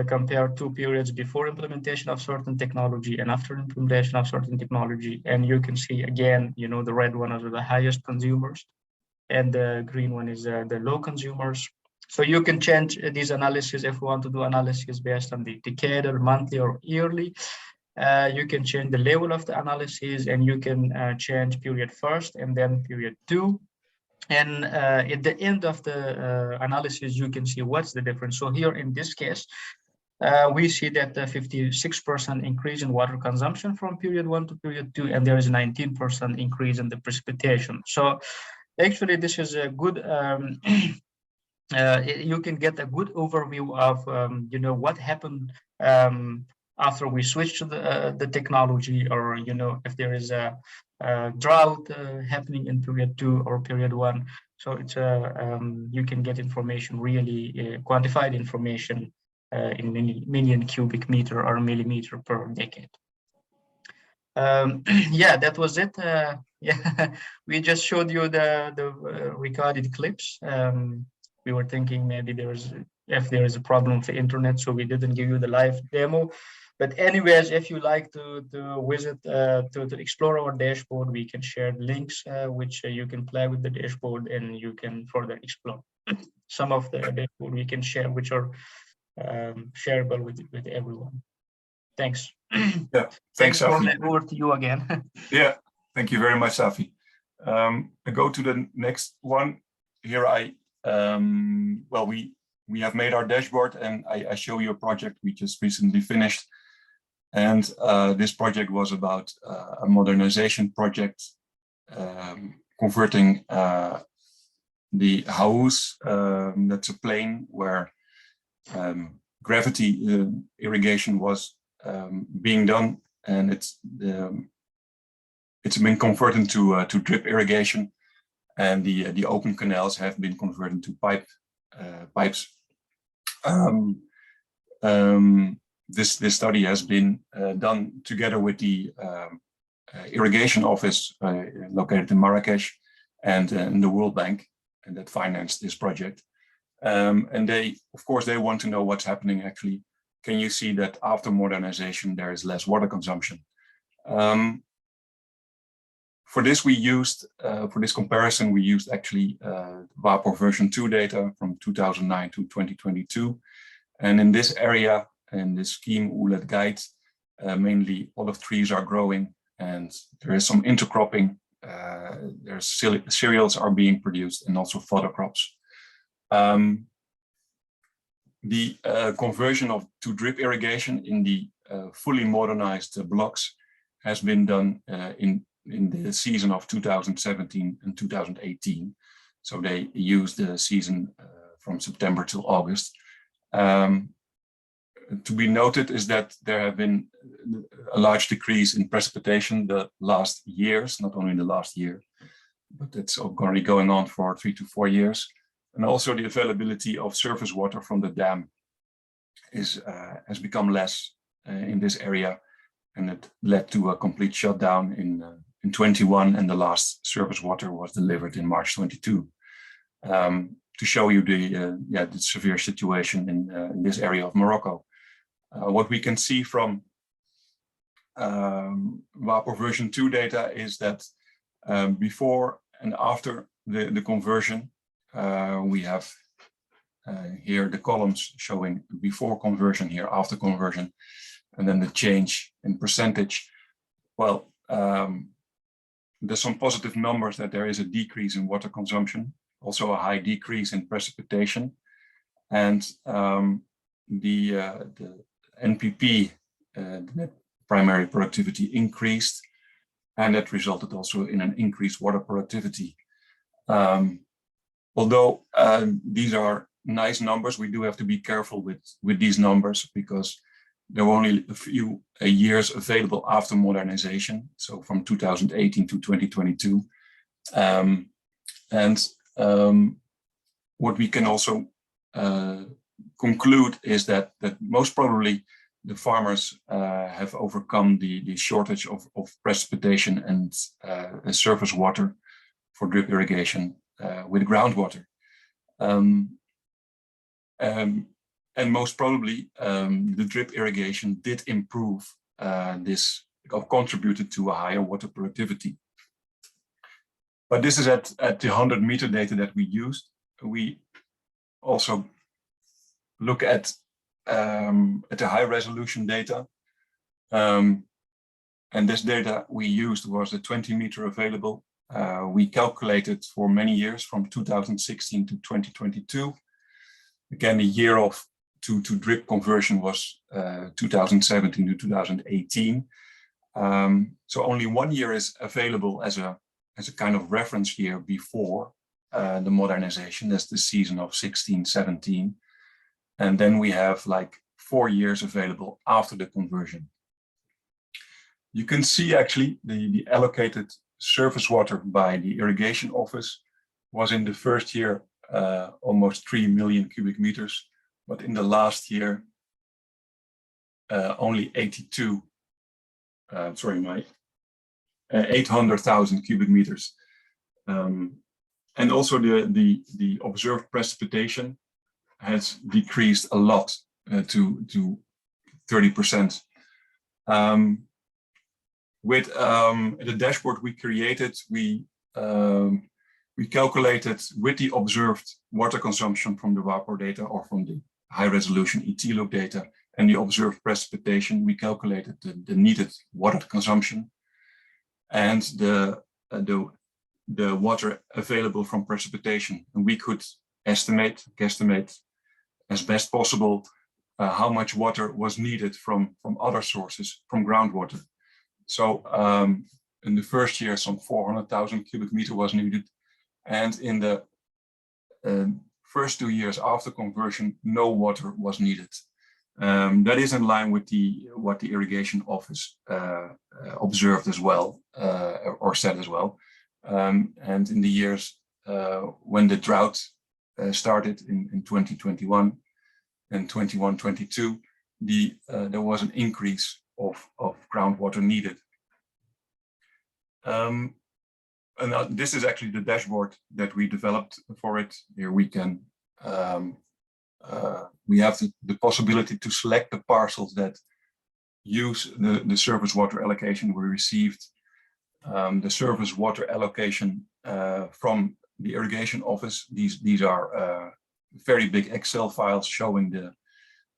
compare two periods before implementation of certain technology and after implementation of certain technology. And you can see again, you know, the red one are the highest consumers and the green one is the low consumers. So you can change these analysis if you want to do analysis based on the decadal, monthly, or yearly. You can change the level of the analysis, and you can change period first and then period two. And at the end of the analysis, you can see what's the difference. So here in this case, we see that the 56% increase in water consumption from period 1 to period 2, and there is a 19% increase in the precipitation. So actually, this is a good. You can get a good overview of you know, what happened after we switch to the technology, or you know, if there is a drought happening in period 2 or period 1. So it's you can get information, really quantified information in million cubic meter or millimeter per decade. Yeah, that was it. Yeah, we just showed you the recorded clips. We were thinking maybe if there is a problem with the internet, so we didn't give you the live demo. But anyways, if you like to visit, to explore our dashboard, we can share links which you can play with the dashboard and you can further explore. Some of the dashboard we can share, which are shareable with everyone. Thanks. Yeah, thanks, Safi. Over to you again. Yeah, thank you very much, Safi. I go to the next one. Here I well, we have made our dashboard, and I show you a project we just recently finished. And this project was about a modernization project, converting the house, that's a plane where gravity irrigation was being done, and it's been converted to drip irrigation, and the open canals have been converted to pipes. This study has been done together with the irrigation office located in Marrakesh and the World Bank, and that financed this project. And they, of course, they want to know what's happening actually. Can you see that after modernization, there is less water consumption? For this, we used, for this comparison, we used actually WAPOR version 2 data from 2009 to 2022. And in this area, in this scheme OLED guide, mainly olive trees are growing, and there is some intercropping. There's cereals are being produced, and also fodder crops. The conversion to drip irrigation in the fully modernized blocks has been done in the season of 2017 and 2018. So they used the season from September till August. To be noted is that there have been a large decrease in precipitation the last years, not only the last year, but it's already going on for 3 to 4 years. And also the availability of surface water from the dam has become less in this area, and it led to a complete shutdown in 21, and the last surface water was delivered in March 22. To show you the severe situation in this area of Morocco. What we can see from WAPOR version 2 data is that before and after the conversion, we have here the columns showing before conversion, here after conversion, and then the change in percentage. Well, there's some positive numbers that there is a decrease in water consumption, also a high decrease in precipitation, and the NPP, the net primary productivity, increased, and that resulted also in an increased water productivity. Although these are nice numbers, we do have to be careful with these numbers, because there were only a few years available after modernization, so from 2018 to 2022. What we can also conclude is that most probably the farmers have overcome the shortage of precipitation and surface water for drip irrigation with groundwater. And most probably the drip irrigation did improve this, or contributed to a higher water productivity. But this is at the 100-meter data that we used. We also look at the high resolution data. And this data we used was the 20-meter available. We calculated for many years from 2016 to 2022. Again, the year of to drip conversion was 2017 to 2018. So only 1 year is available as a kind of reference year before the modernization. That's the season of 16-17. And then we have like 4 years available after the conversion. You can see actually the allocated surface water by the irrigation office was in the first year almost 3 million cubic meters, but in the last year only 800,000 cubic meters. And also the observed precipitation has decreased a lot to 30%. With the dashboard we created, we calculated with the observed water consumption from the WAPOR data or from the high resolution ET-look data and the observed precipitation, we calculated the needed water consumption and the water available from precipitation. And we could guesstimate as best possible how much water was needed from other sources, from groundwater. So in the first year, some 400,000 cubic meter was needed. And in the first 2 years after conversion, no water was needed. That is in line with what the irrigation office observed as well, or said as well. And in the years when the drought started in 2021 and 21-22, there was an increase of groundwater needed. And this is actually the dashboard that we developed for it. Here we can we have the possibility to select the parcels that use the surface water allocation we received. The surface water allocation from the irrigation office. These are very big Excel files showing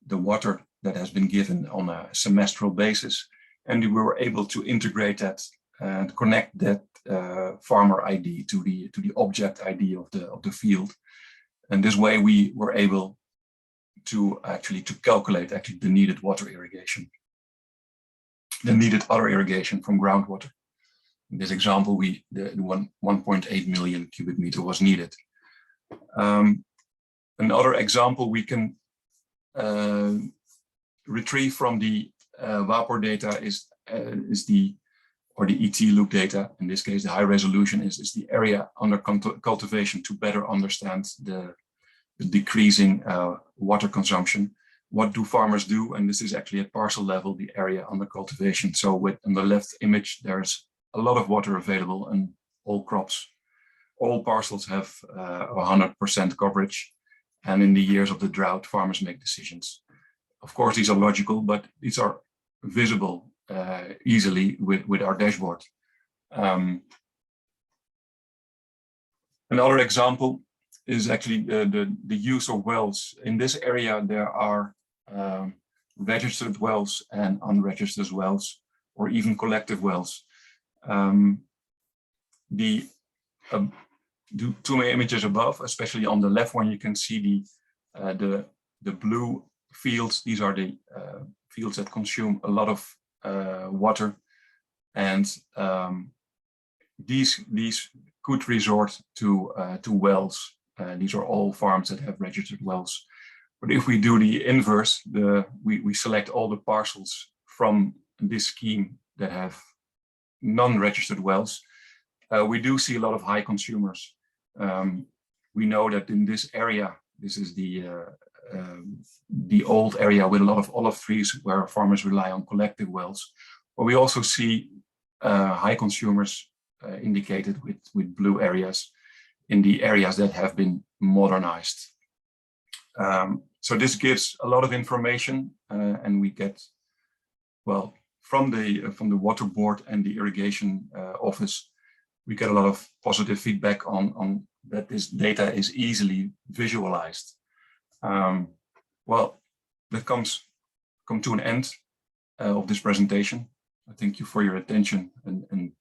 the water that has been given on a semestral basis. And we were able to integrate that and connect that farmer ID to the object ID of the field. And this way we were able to calculate the needed water irrigation, the needed other irrigation from groundwater. In this example, the 1.8 million cubic meter was needed. Another example we can retrieve from the WAPOR data is the ET loop data. In this case, the high resolution is the area under cultivation to better understand the decreasing water consumption. What do farmers do? And this is actually at parcel level, the area under cultivation. So on the left image, there's a lot of water available, and all crops, all parcels have 100% coverage. And in the years of the drought, farmers make decisions. Of course, these are logical, but these are visible easily with our dashboard. Another example is actually the use of wells. In this area, there are registered wells and unregistered wells, or even collective wells. The two images above, especially on the left one, you can see the blue fields. These are the fields that consume a lot of water, and these could resort to wells. These are all farms that have registered wells. But if we do the inverse, we select all the parcels from this scheme that have non-registered wells, we do see a lot of high consumers. We know that in this area, this is the old area with a lot of olive trees where farmers rely on collective wells. But we also see high consumers indicated with blue areas in the areas that have been modernized. So this gives a lot of information, and we get, well, from the water board and the irrigation office, we get a lot of positive feedback on that this data is easily visualized. Well, that come to an end of this presentation. I thank you for your attention, and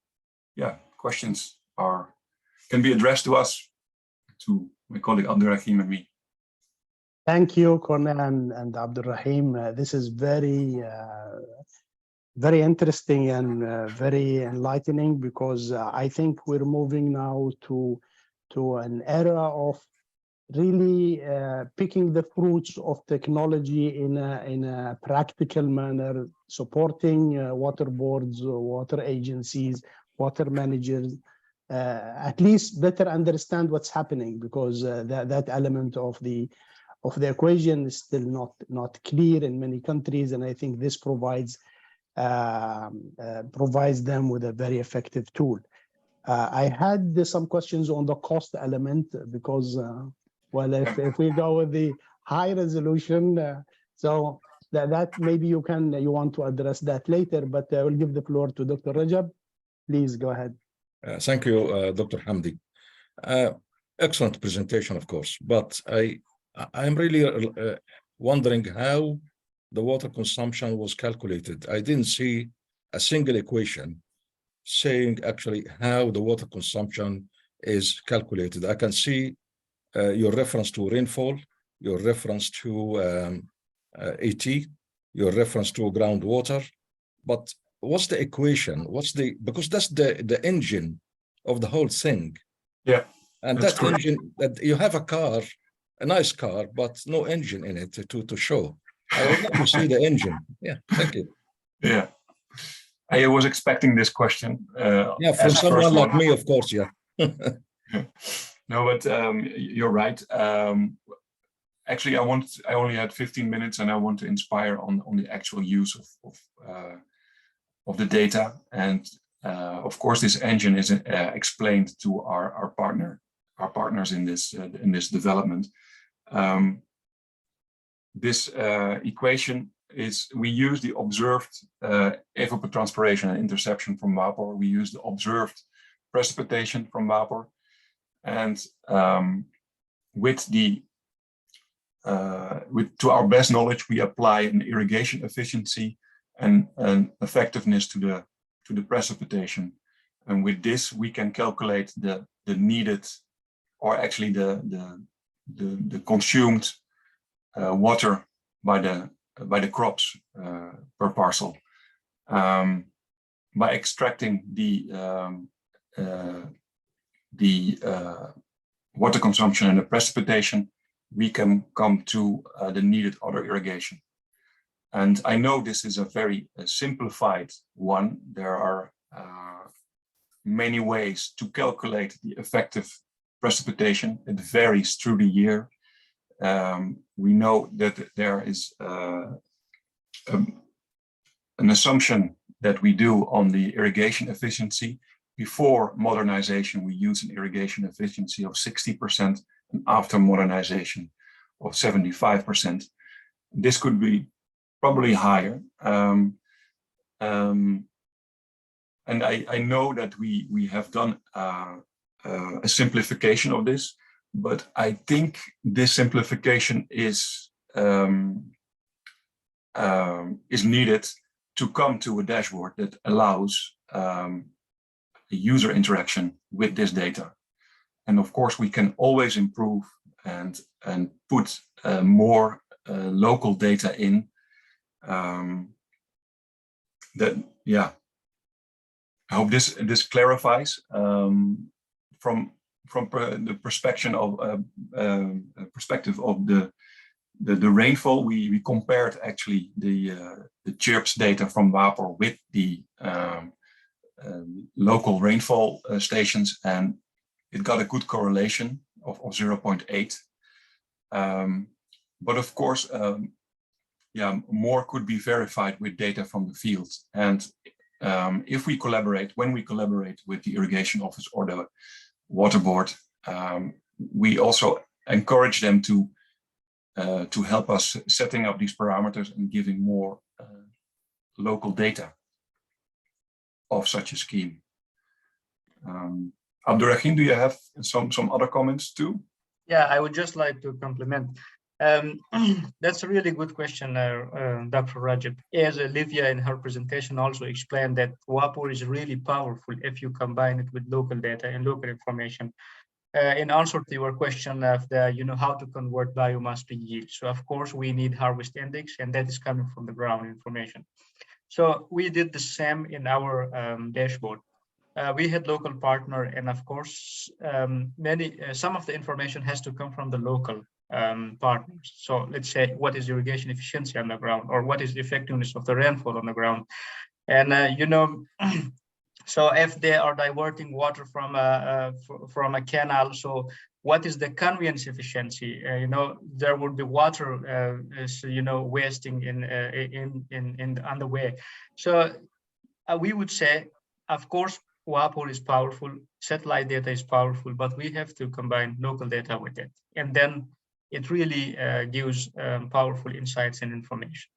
yeah, questions can be addressed to us, to my colleague Abdur.Rahim and me. Thank you, Corné and Abdur.Rahim. This is very interesting and very enlightening, because I think we're moving now to an era of really picking the fruits of technology in a practical manner, supporting water boards, water agencies, water managers, at least better understand what's happening, because that element of the equation is still not clear in many countries, and I think this provides them with a very effective tool. I had some questions on the cost element, because well, if we go with the high resolution, so that maybe you want to address that later, but I will give the floor to Dr. Ragab. Please go ahead. Thank you, Dr. Hamdi. Excellent presentation, of course, but I'm really wondering how the water consumption was calculated. I didn't see a single equation saying actually how the water consumption is calculated. I can see your reference to rainfall, your reference to AT, your reference to groundwater. But what's the equation? Because that's the engine of the whole thing. Yeah. And that engine, that you have a car, a nice car, but no engine in it to show. I would love to see the engine. Yeah, thank you. Yeah. I was expecting this question. Yeah, from someone like me, of course, yeah. No, but you're right. Actually, I only had 15 minutes, and I want to inspire on the actual use of the data. And of course, this engine is explained to our partners in this development. This equation is, we use the observed evapotranspiration and interception from vapor. We use the observed precipitation from vapor, and to our best knowledge, we apply an irrigation efficiency and an effectiveness to the precipitation. And with this, we can calculate the needed, or actually the consumed water by the crops per parcel. By extracting the water consumption and the precipitation, we can come to the needed other irrigation. And I know this is a very simplified one. There are many ways to calculate the effective precipitation. It varies through the year. We know that there is an assumption that we do on the irrigation efficiency. Before modernization, we use an irrigation efficiency of 60%, and after modernization of 75%. This could be probably higher. And I know that we have done a simplification of this, but I think this simplification is needed to come to a dashboard that allows user interaction with this data. And of course, we can always improve and put more local data in. Yeah, I hope this clarifies from the perspective of the rainfall. We compared actually the CHIRPS data from vapor with the local rainfall stations, and it got a good correlation of 0.8. But of course, yeah, more could be verified with data from the field. And when we collaborate with the irrigation office or the water board, we also encourage them to help us setting up these parameters and giving more local data of such a scheme. Abdur.Rahim, do you have some other comments too? Yeah, I would just like to compliment. That's a really good question, Dr. Ragab. As Livia in her presentation also explained, that vapor is really powerful if you combine it with local data and local information. In answer to your question of how to convert biomass to yield. So of course we need harvest index, and that is coming from the ground information. So we did the same in our dashboard. We had local partner, and of course, some of the information has to come from the local partners. So let's say, what is irrigation efficiency on the ground, or what is the effectiveness of the rainfall on the ground? And so if they are diverting water from a canal, so what is the conveyance efficiency? There would be water, wasting on the way. So we would say, of course, vapor is powerful, satellite data is powerful, but we have to combine local data with it, and then it really gives powerful insights and information.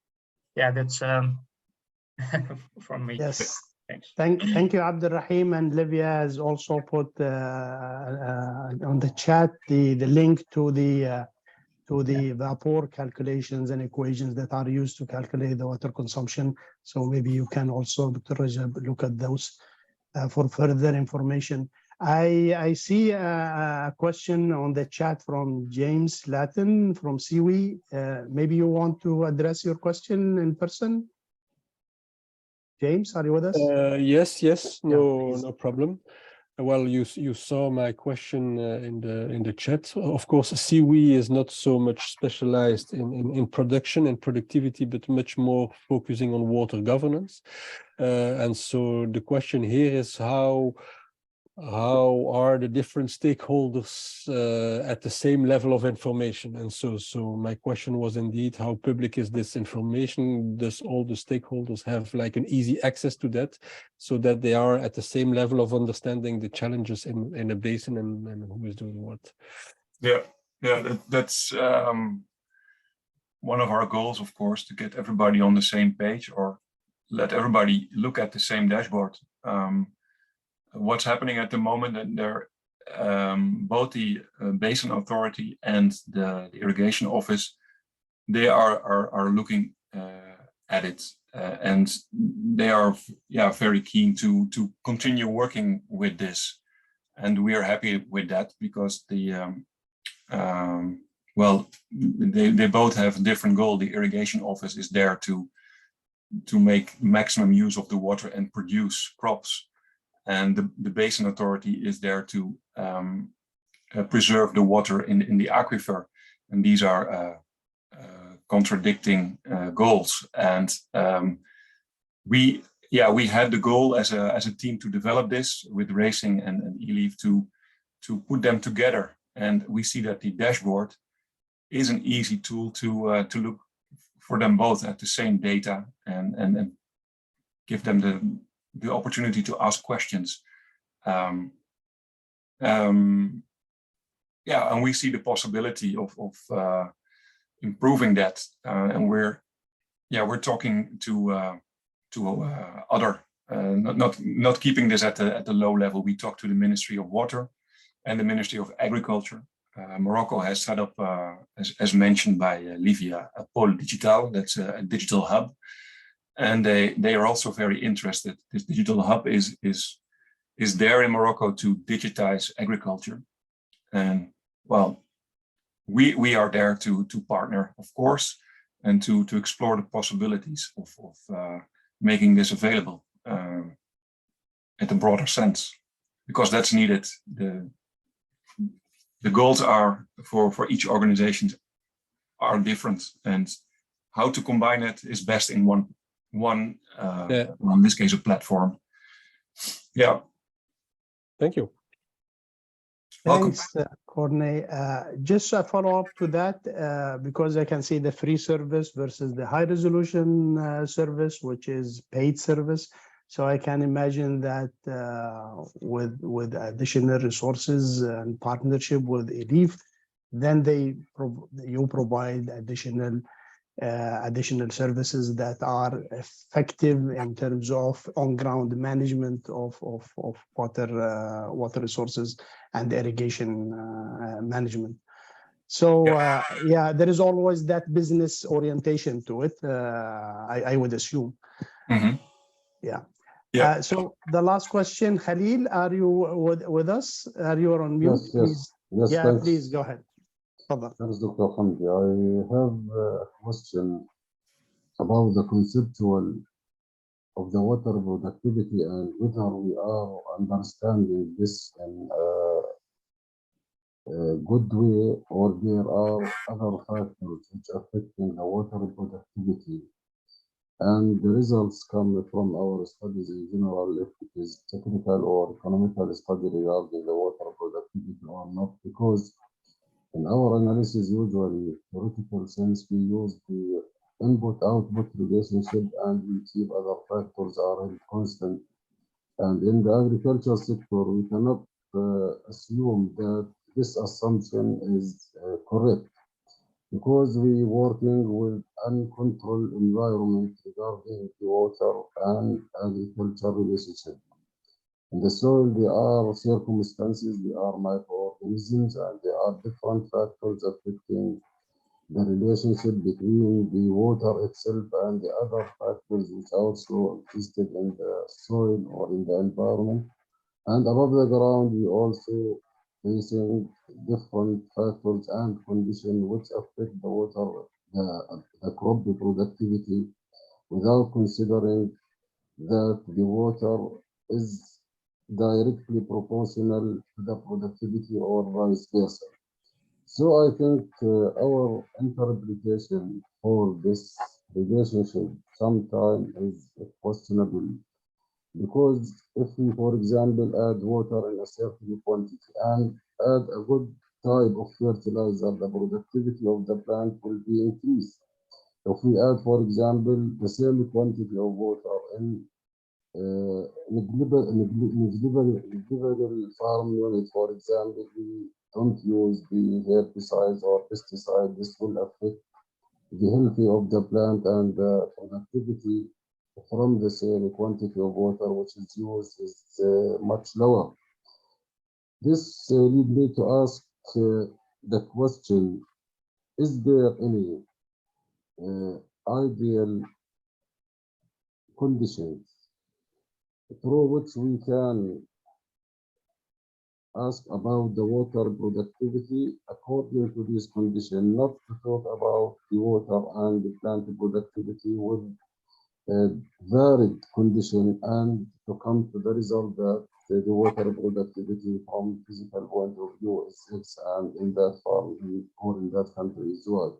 Yeah, that's from me. Yes. Thanks. Thank you, Abdur.Rahim, and Livia has also put on the chat the link to the vapor calculations and equations that are used to calculate the water consumption. So maybe you can also, Dr. Ragab, look at those for further information. I see a question on the chat from James Latin from Siwi. Maybe you want to address your question in person? James, are you with us? Yes, no, Yeah, no problem. Well, you saw my question in the chat. Of course, Siwi is not so much specialized in production and productivity, but much more focusing on water governance. And so the question here is how are the different stakeholders at the same level of information? And so my question was indeed, how public is this information? Does all the stakeholders have like an easy access to that so that they are at the same level of understanding the challenges in a basin and who is doing what? Yeah, that's one of our goals, of course, to get everybody on the same page or let everybody look at the same dashboard. What's happening at the moment, and there, both the basin authority and the irrigation office, they are looking at it, and they are very keen to continue working with this, and we are happy with that because the well, they both have a different goal. The irrigation office is there to make maximum use of the water and produce crops. And the basin authority is there to preserve the water in the aquifer. And these are contradicting goals. And we had the goal as a team to develop this with Racing and ELEAF to put them together. And we see that the dashboard is an easy tool to look for them both at the same data and give them the opportunity to ask questions. And we see the possibility of improving that. And we're talking to other, not keeping this at the low level. We talk to the Ministry of Water and the Ministry of Agriculture. Morocco has set up, as mentioned by Livia, a Pôle Digital, that's a digital hub. And they are also very interested. This digital hub is there in Morocco to digitize agriculture. And well, we are there to partner, of course, and to explore the possibilities of making this available at a broader sense, because that's needed. The goals are for each organization are different, and how to combine it is best in one in this case a platform. Yeah. Thank you. Thanks, Corné. Just a follow-up to that, because I can see the free service versus the high resolution service, which is paid service. So I can imagine that with additional resources and partnership with ELEAF, then you provide additional services that are effective in terms of on-ground management of water resources and irrigation management. So there is always that business orientation to it, I would assume. Mm-hmm. Yeah. So the last question, Khalil, are you with us? Are you on mute? Yes. Yeah, thanks. please go ahead. Thanks, Dr. Hamdi. I have a question about the conceptual of the water productivity and whether we are understanding this in a good way, or there are other factors which are affecting the water productivity. And the results come from our studies in general, if it is technical or economical study regarding the water productivity or not, because in our analysis, usually theoretical sense, we use the input-output relationship and we keep other factors are constant. And in the agriculture sector, we cannot assume that this assumption is correct, because we working with uncontrolled environment regarding the water and agriculture relationship. In the soil, there are circumstances, there are microorganisms, and there are different factors affecting the relationship between the water itself and the other factors which also existed in the soil or in the environment. And above the ground, we also facing different factors and conditions which affect the water, the crop productivity, without considering that the water is directly proportional to the productivity or vice versa. So I think our interpretation for this relationship sometimes is questionable, because if we, for example, add water in a certain quantity and add a good type of fertilizer, the productivity of the plant will be increased. If we add, for example, the same quantity of water in negligible farm unit, for example, we don't use the herbicides or pesticides, this will affect the health of the plant and the productivity from the same quantity of water which is used is much lower. This leads me to ask the question, is there any ideal conditions through which we can ask about the water productivity according to these conditions, not to talk about the water and the plant productivity with varied condition, and to come to the result that the water productivity from physical point of view is X, and in that farm or in that country is Y.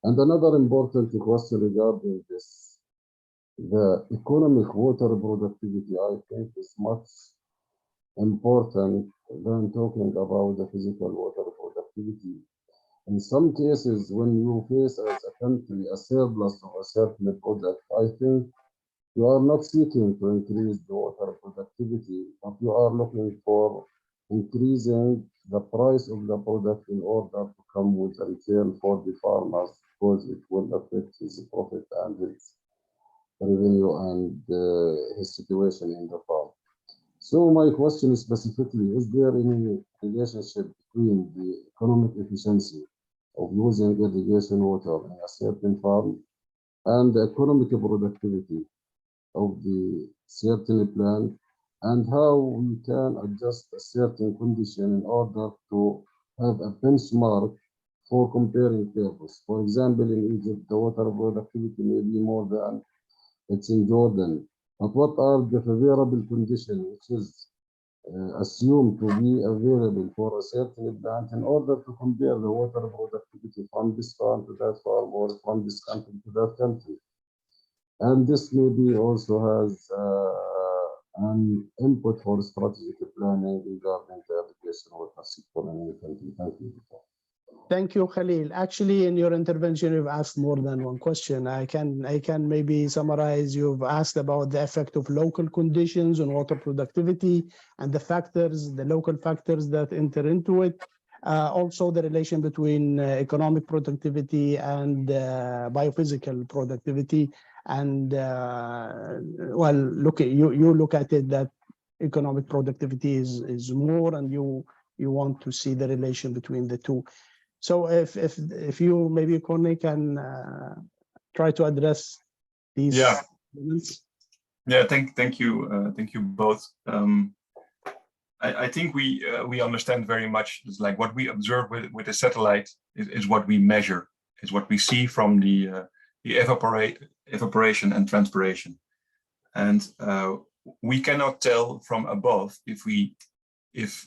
And another important question regarding this, the economic water productivity, I think, is much important than talking about the physical water productivity. In some cases, when you face as a country a surplus of a certain product, I think you are not seeking to increase the water productivity, but you are looking for increasing the price of the product in order to come with a return for the farmers, because it will affect his profit and his revenue and his situation in the farm. So my question is specifically, is there any relationship between the economic efficiency of using irrigation water in a certain farm and the economic productivity of the certain plant, and how we can adjust a certain condition in order to have a benchmark for comparing purpose? For example, in Egypt, the water productivity may be more than it's in Jordan. But what are the favorable conditions which is assumed to be available for a certain plant in order to compare the water productivity from this farm to that farm, or from this country to that country? And this maybe also has an input for strategic planning regarding the irrigation water sector in the country. Thank you. Thank you, Khalil. Actually, in your intervention, you've asked more than one question. I can maybe summarize. You've asked about the effect of local conditions on water productivity and the factors, the local factors that enter into it. Also, the relation between economic productivity and biophysical productivity. And well, look, you look at it that economic productivity is more, and you want to see the relation between the two. So if you maybe Corné can try to address these elements. Yeah, thank you both. I think we understand very much. It's like what we observe with a satellite is what we measure, is what we see from the evaporation and transpiration, and we cannot tell from above if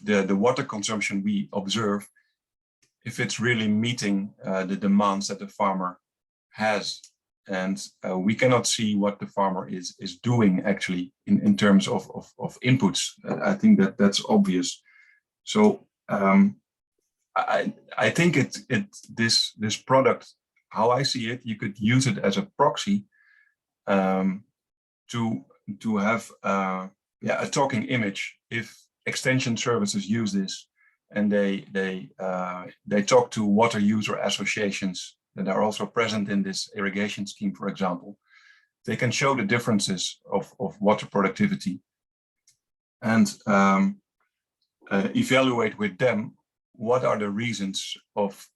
the water consumption we observe, if it's really meeting the demands that the farmer has. And we cannot see what the farmer is doing actually in terms of inputs. I think that's obvious. So I think this product, how I see it, you could use it as a proxy to have a talking image. If extension services use this, and they talk to water user associations that are also present in this irrigation scheme, for example, they can show the differences of water productivity and evaluate with them what are the reasons of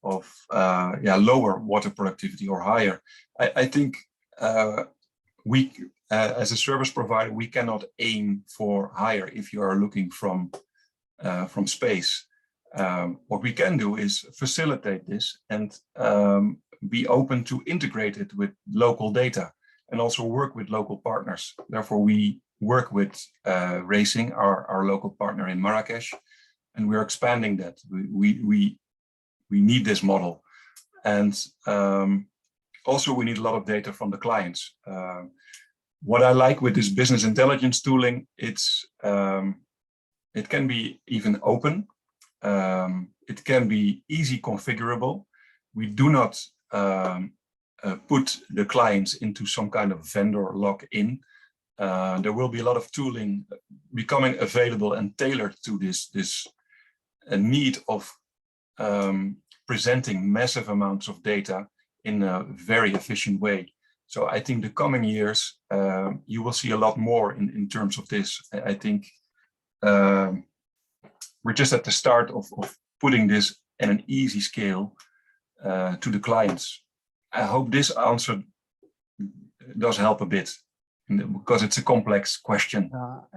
lower water productivity or higher. I think we, as a service provider, we cannot aim for higher if you are looking from space. What we can do is facilitate this and be open to integrate it with local data and also work with local partners. Therefore, we work with Racing, our local partner in Marrakesh, and we're expanding that. We need this model. And also we need a lot of data from the clients. What I like with this business intelligence tooling, it can be even open. It can be easy configurable. We do not put the clients into some kind of vendor lock-in. There will be a lot of tooling becoming available and tailored to this need of presenting massive amounts of data in a very efficient way. So I think the coming years, you will see a lot more in terms of this. I think we're just at the start of putting this in an easy scale to the clients. I hope this answer does help a bit, because it's a complex question.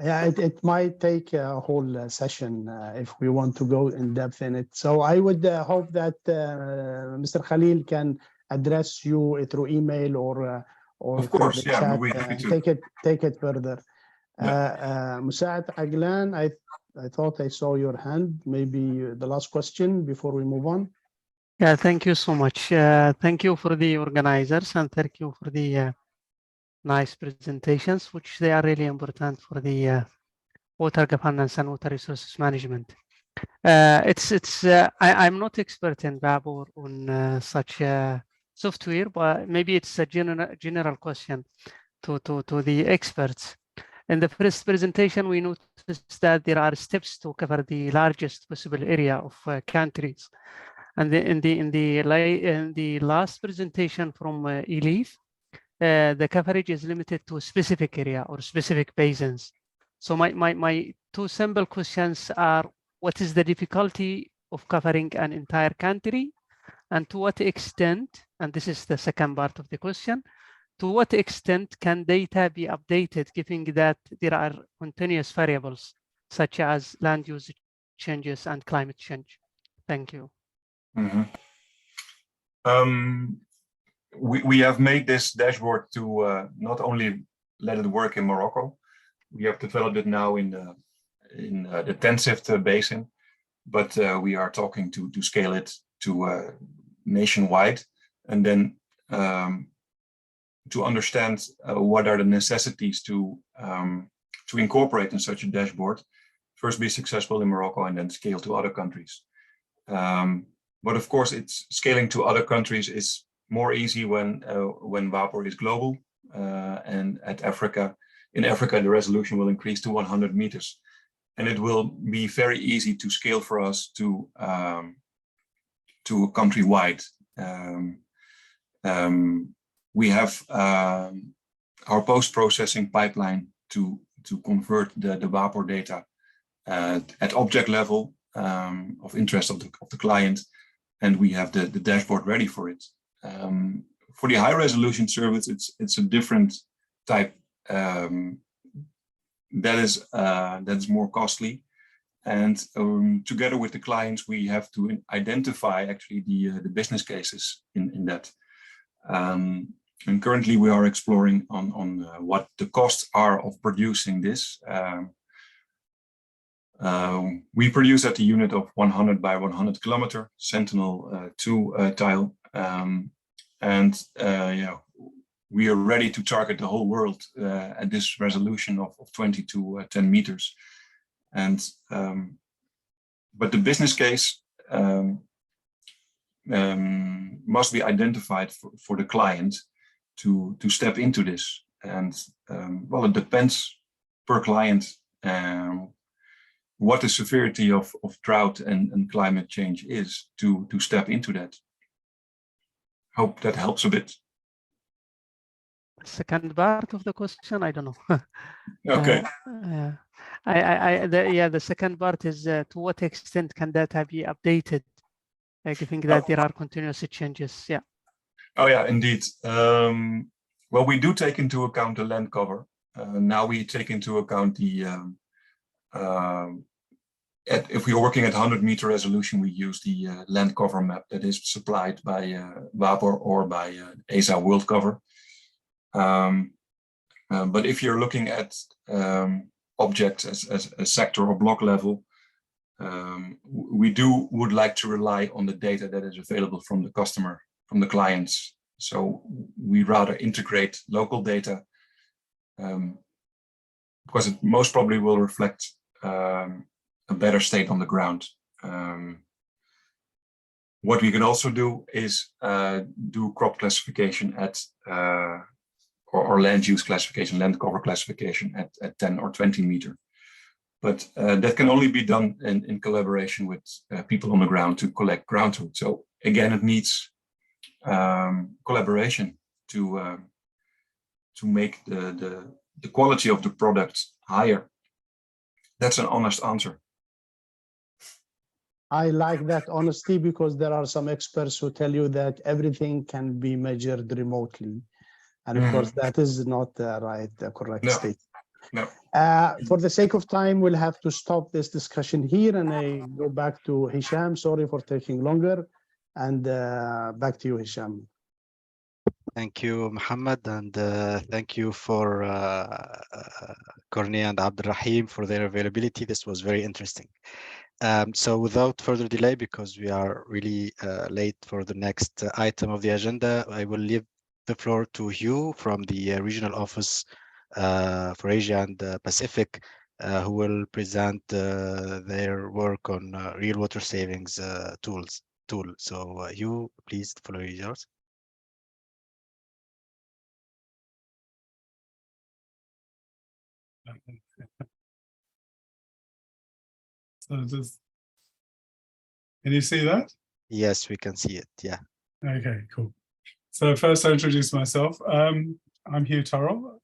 Yeah, it might take a whole session if we want to go in depth in it. So I would hope that Mr. Khalil can address you through email or of course, the yeah, chat. we'll be happy to. Take it further. Musa'ad Aglan, I thought I saw your hand. Maybe the last question before we move on. Yeah, thank you so much. Thank you for the organizers and thank you for the nice presentations, which they are really important for the water governance and water resources management. I'm not expert in BAB or on such software, but maybe it's a general question to the experts. In the first presentation, we noticed that there are steps to cover the largest possible area of countries. And in the last presentation from ELEAF, the coverage is limited to a specific area or specific basins. So my two simple questions are, what is the difficulty of covering an entire country? And to what extent, and this is the second part of the question, to what extent can data be updated, given that there are continuous variables, such as land use changes and climate change? Thank you. Mm-hmm. We have made this dashboard to not only let it work in Morocco, we have developed it now in the Tensift basin, but we are talking to scale it to nationwide, and then to understand what are the necessities to incorporate in such a dashboard. First, be successful in Morocco, and then scale to other countries. But of course, it's scaling to other countries is more easy when WAPOR is global, and in Africa, the resolution will increase to 100 meters, and it will be very easy to scale for us to countrywide. We have our post-processing pipeline to convert the WAPOR data at object level of interest of the client, and we have the dashboard ready for it. For the high resolution service, it's a different type. That is more costly, and together with the clients, we have to identify actually the business cases in that. And currently, we are exploring on what the costs are of producing this. We produce at the unit of 100 by 100 kilometer Sentinel-2 tile, and we are ready to target the whole world at this resolution of 20 to 10 meters. And but the business case must be identified for the client to step into this. And well, it depends per client what the severity of drought and climate change is to step into that. Hope that helps a bit. Second part of the question, I don't know. Okay. The second part is to what extent can data be updated, given that there are continuous changes? Yeah. Oh yeah, indeed. Well, we do take into account the land cover. Now we take into account the, if we are working at 100-meter resolution, we use the land cover map that is supplied by WAPOR or by ESA World Cover. But if you're looking at objects as a sector or block level, we would like to rely on the data that is available from the customer, from the clients. So we rather integrate local data because it most probably will reflect a better state on the ground. What we can also do is do crop classification at or land use classification, land cover classification at 10 or 20 meter. But that can only be done in collaboration with people on the ground to collect ground truth. So again, it needs collaboration to make the quality of the product higher. That's an honest answer. I like that honesty because there are some experts who tell you that everything can be measured remotely. And of course, that is not the correct state. No. For the sake of time, we'll have to stop this discussion here and I go back to Hichem. Sorry for taking longer. And back to you, Hichem. Thank you, Mohamed, and thank you for Corné and Abdur.Rahim for their availability. This was very interesting. So without further delay, because we are really late for the next item of the agenda, I will leave the floor to Hugh from the regional office for Asia and Pacific, who will present their work on real water savings tool. So Hugh, please, the floor is yours. So just, can you see that? Yes, we can see it. Yeah. Okay, cool. So first I introduce myself. I'm Hugh Turral.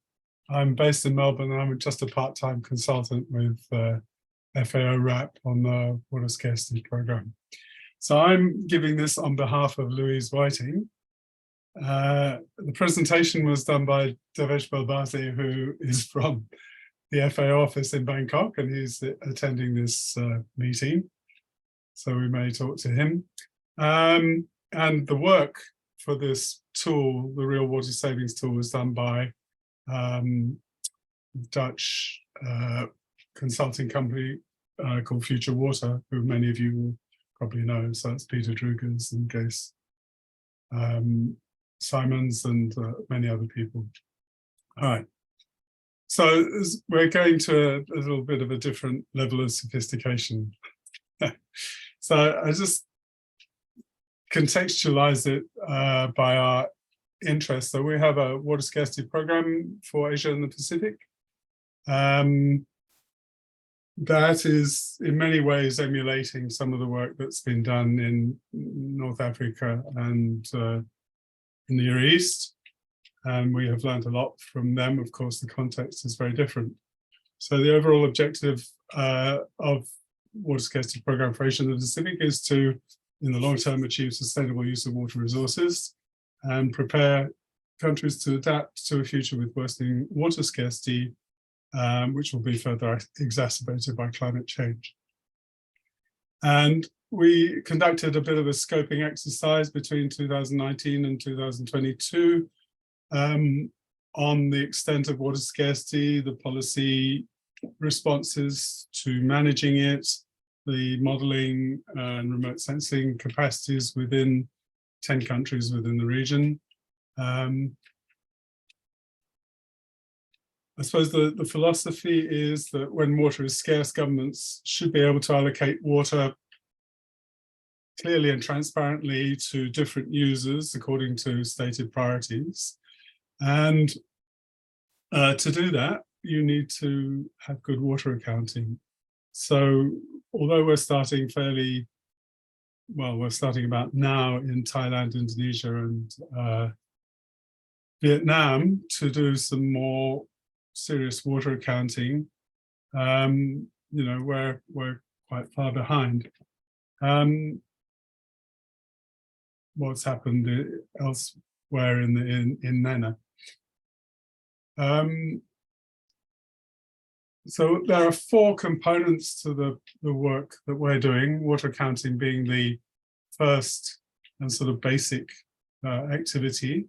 I'm based in Melbourne and I'm just a part-time consultant with FAO RAP on the Water Scarcity Programme. So I'm giving this on behalf of Louise Whiting. The presentation was done by Devesh Balbasi, who is from the FAO office in Bangkok, and he's attending this meeting. So we may talk to him. And the work for this tool, the real water savings tool, was done by Dutch consulting company called Future Water, who many of you will probably know. So it's Peter Drugers and Gace Simons and many other people. All right. So we're going to a little bit of a different level of sophistication. So I just contextualize it by our interest. So we have a water scarcity program for Asia and the Pacific. That is in many ways emulating some of the work that's been done in North Africa and in the Near East. And we have learned a lot from them. Of course, the context is very different. So the overall objective of Water Scarcity Program for Asia and the Pacific is to, in the long term, achieve sustainable use of water resources and prepare countries to adapt to a future with worsening water scarcity, which will be further exacerbated by climate change. And we conducted a bit of a scoping exercise between 2019 and 2022 on the extent of water scarcity, the policy responses to managing it, the modeling and remote sensing capacities within 10 countries within the region. I suppose the philosophy is that when water is scarce, governments should be able to allocate water clearly and transparently to different users according to stated priorities. And to do that, you need to have good water accounting. So although we're starting fairly, well, we're starting about now in Thailand, Indonesia, and Vietnam to do some more serious water accounting, you know, we're quite far behind. What's happened elsewhere in MENA. So there are 4 components to the work that we're doing, water accounting being the first and sort of basic activity.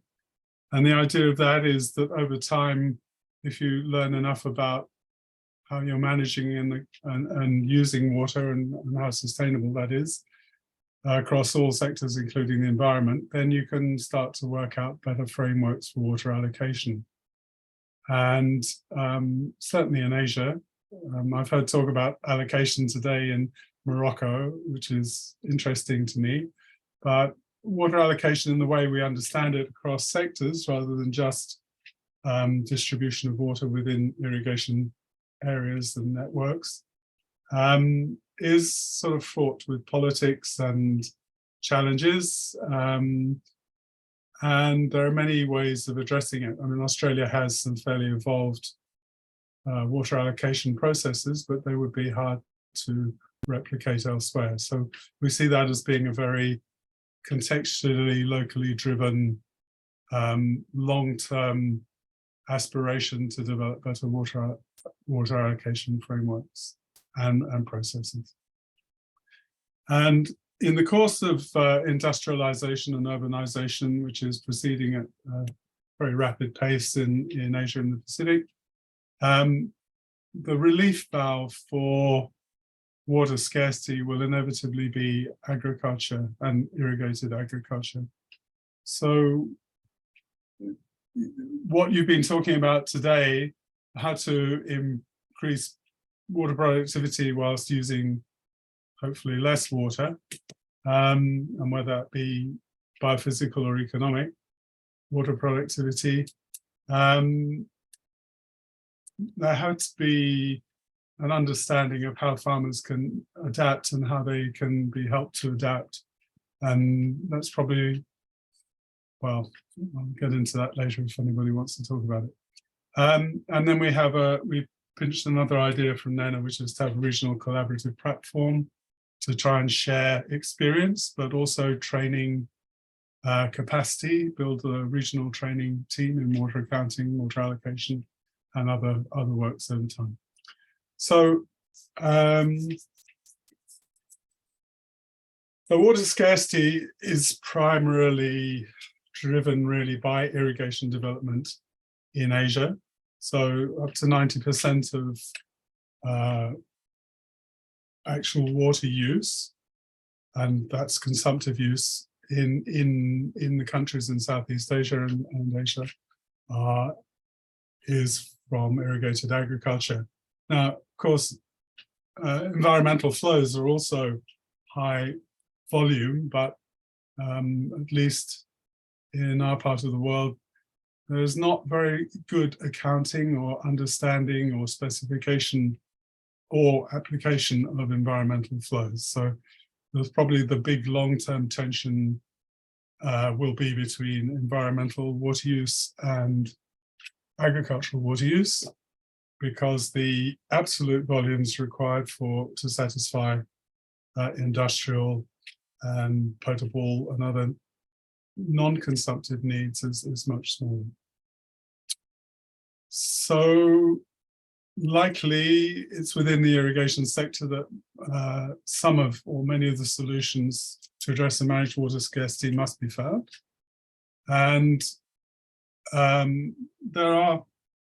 And the idea of that is that over time, if you learn enough about how you're managing and using water and how sustainable that is across all sectors, including the environment, then you can start to work out better frameworks for water allocation. And certainly in Asia, I've heard talk about allocation today in Morocco, which is interesting to me, but water allocation in the way we understand it across sectors rather than just distribution of water within irrigation areas and networks is sort of fraught with politics and challenges. And there are many ways of addressing it. I mean, Australia has some fairly evolved water allocation processes, but they would be hard to replicate elsewhere. So we see that as being a very contextually, locally driven, long-term aspiration to develop better water allocation frameworks and processes. And in the course of industrialization and urbanization, which is proceeding at a very rapid pace in Asia and the Pacific, the relief valve for water scarcity will inevitably be agriculture and irrigated agriculture. So what you've been talking about today, how to increase water productivity whilst using hopefully less water, and whether that be biophysical or economic water productivity, there has to be an understanding of how farmers can adapt and how they can be helped to adapt. And that's probably, well, I'll get into that later if anybody wants to talk about it. And then we pinched another idea from Nena, which is to have a regional collaborative platform to try and share experience, but also training capacity, build a regional training team in water accounting, water allocation, and other works over time. So the water scarcity is primarily driven really by irrigation development in Asia. So up to 90% of actual water use, and that's consumptive use in the countries in Southeast Asia and Asia, is from irrigated agriculture. Now, of course, environmental flows are also high volume, but at least in our part of the world, there's not very good accounting or understanding or specification or application of environmental flows. So there's probably the big long-term tension will be between environmental water use and agricultural water use, because the absolute volumes required to satisfy industrial and potable and other non-consumptive needs is much smaller. So likely it's within the irrigation sector that some of or many of the solutions to address and manage water scarcity must be found. And there are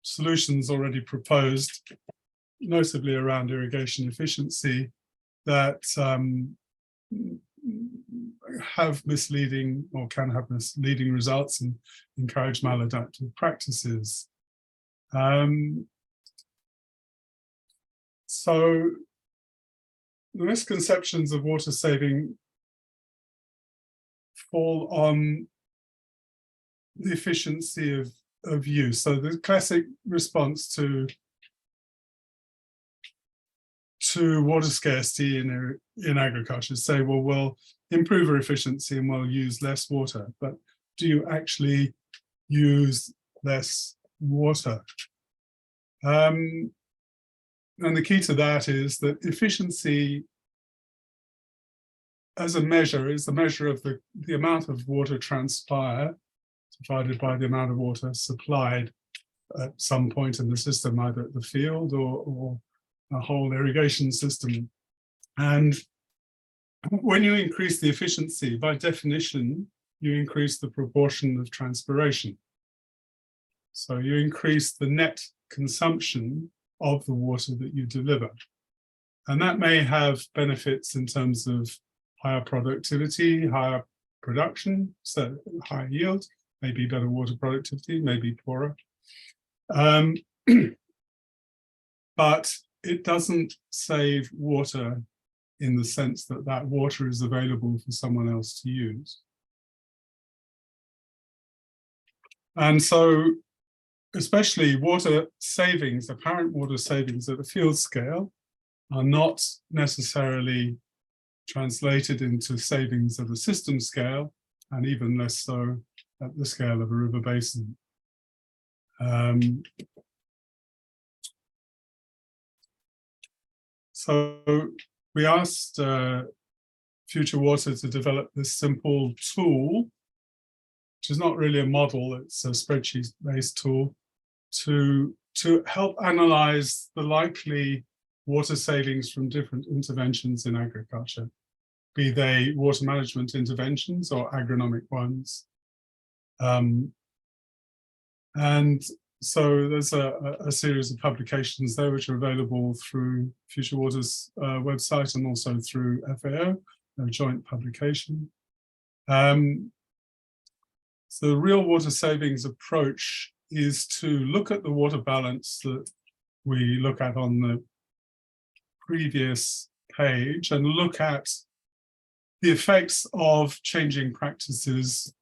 solutions already proposed, notably around irrigation efficiency, that have misleading or can have misleading results and encourage maladaptive practices. So the misconceptions of water saving fall on the efficiency of use. So the classic response to water scarcity in agriculture is say, well, we'll improve our efficiency and we'll use less water. But do you actually use less water? And the key to that is that efficiency as a measure is the measure of the amount of water transpired divided by the amount of water supplied at some point in the system, either at the field or a whole irrigation system. And when you increase the efficiency, by definition, you increase the proportion of transpiration. So you increase the net consumption of the water that you deliver. And that may have benefits in terms of higher productivity, higher production, so higher yield, maybe better water productivity, maybe poorer. But it doesn't save water in the sense that that water is available for someone else to use. And so, especially water savings, apparent water savings at a field scale are not necessarily translated into savings at a system scale, and even less so at the scale of a river basin. So we asked Future Water to develop this simple tool, which is not really a model, it's a spreadsheet-based tool, to help analyze the likely water savings from different interventions in agriculture, be they water management interventions or agronomic ones. And so there's a series of publications there which are available through Future Water's website and also through FAO, a joint publication. So the real water savings approach is to look at the water balance that we look at on the previous page and look at the effects of changing practices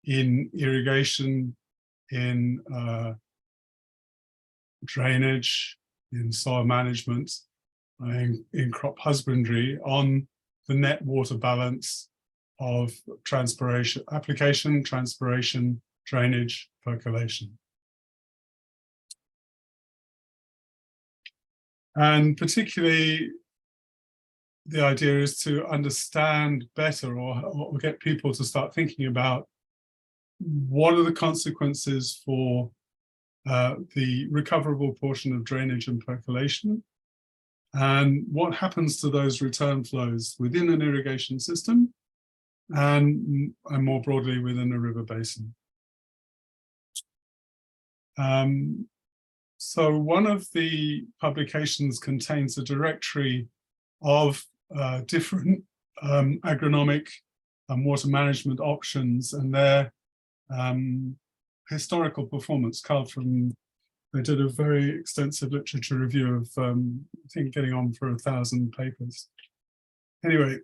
in irrigation, in drainage, in soil management, in crop husbandry on the net water balance of transpiration, application, transpiration, drainage, percolation. And particularly, the idea is to understand better or get people to start thinking about what are the consequences for the recoverable portion of drainage and percolation, and what happens to those return flows within an irrigation system and more broadly within a river basin. So one of the publications contains a directory of different agronomic and water management options and their historical performance. They did a very extensive literature review of, I think, getting on for 1,000 papers. Anyway,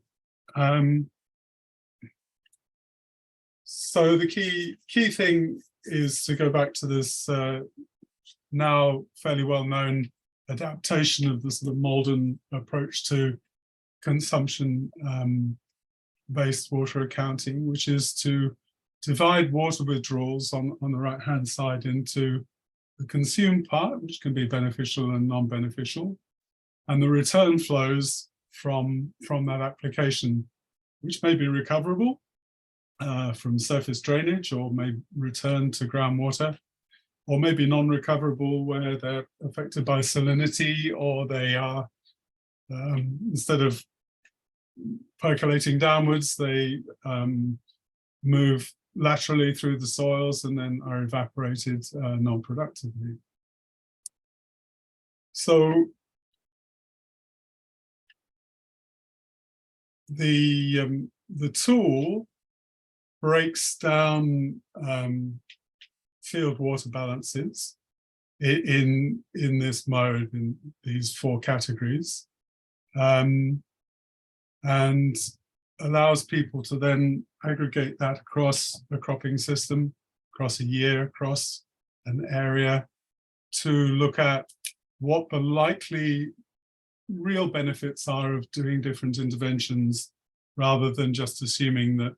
so the key thing is to go back to this now fairly well-known adaptation of the sort of Malden approach to consumption-based water accounting, which is to divide water withdrawals on the right-hand side into the consumed part, which can be beneficial and non-beneficial, and the return flows from that application, which may be recoverable from surface drainage or may return to groundwater, or maybe non-recoverable where they're affected by salinity, or they are, instead of percolating downwards, they move laterally through the soils and then are evaporated non-productively. So the tool breaks down field water balances in this mode, in these 4 categories, and allows people to then aggregate that across a cropping system, across a year, across an area, to look at what the likely real benefits are of doing different interventions, rather than just assuming that,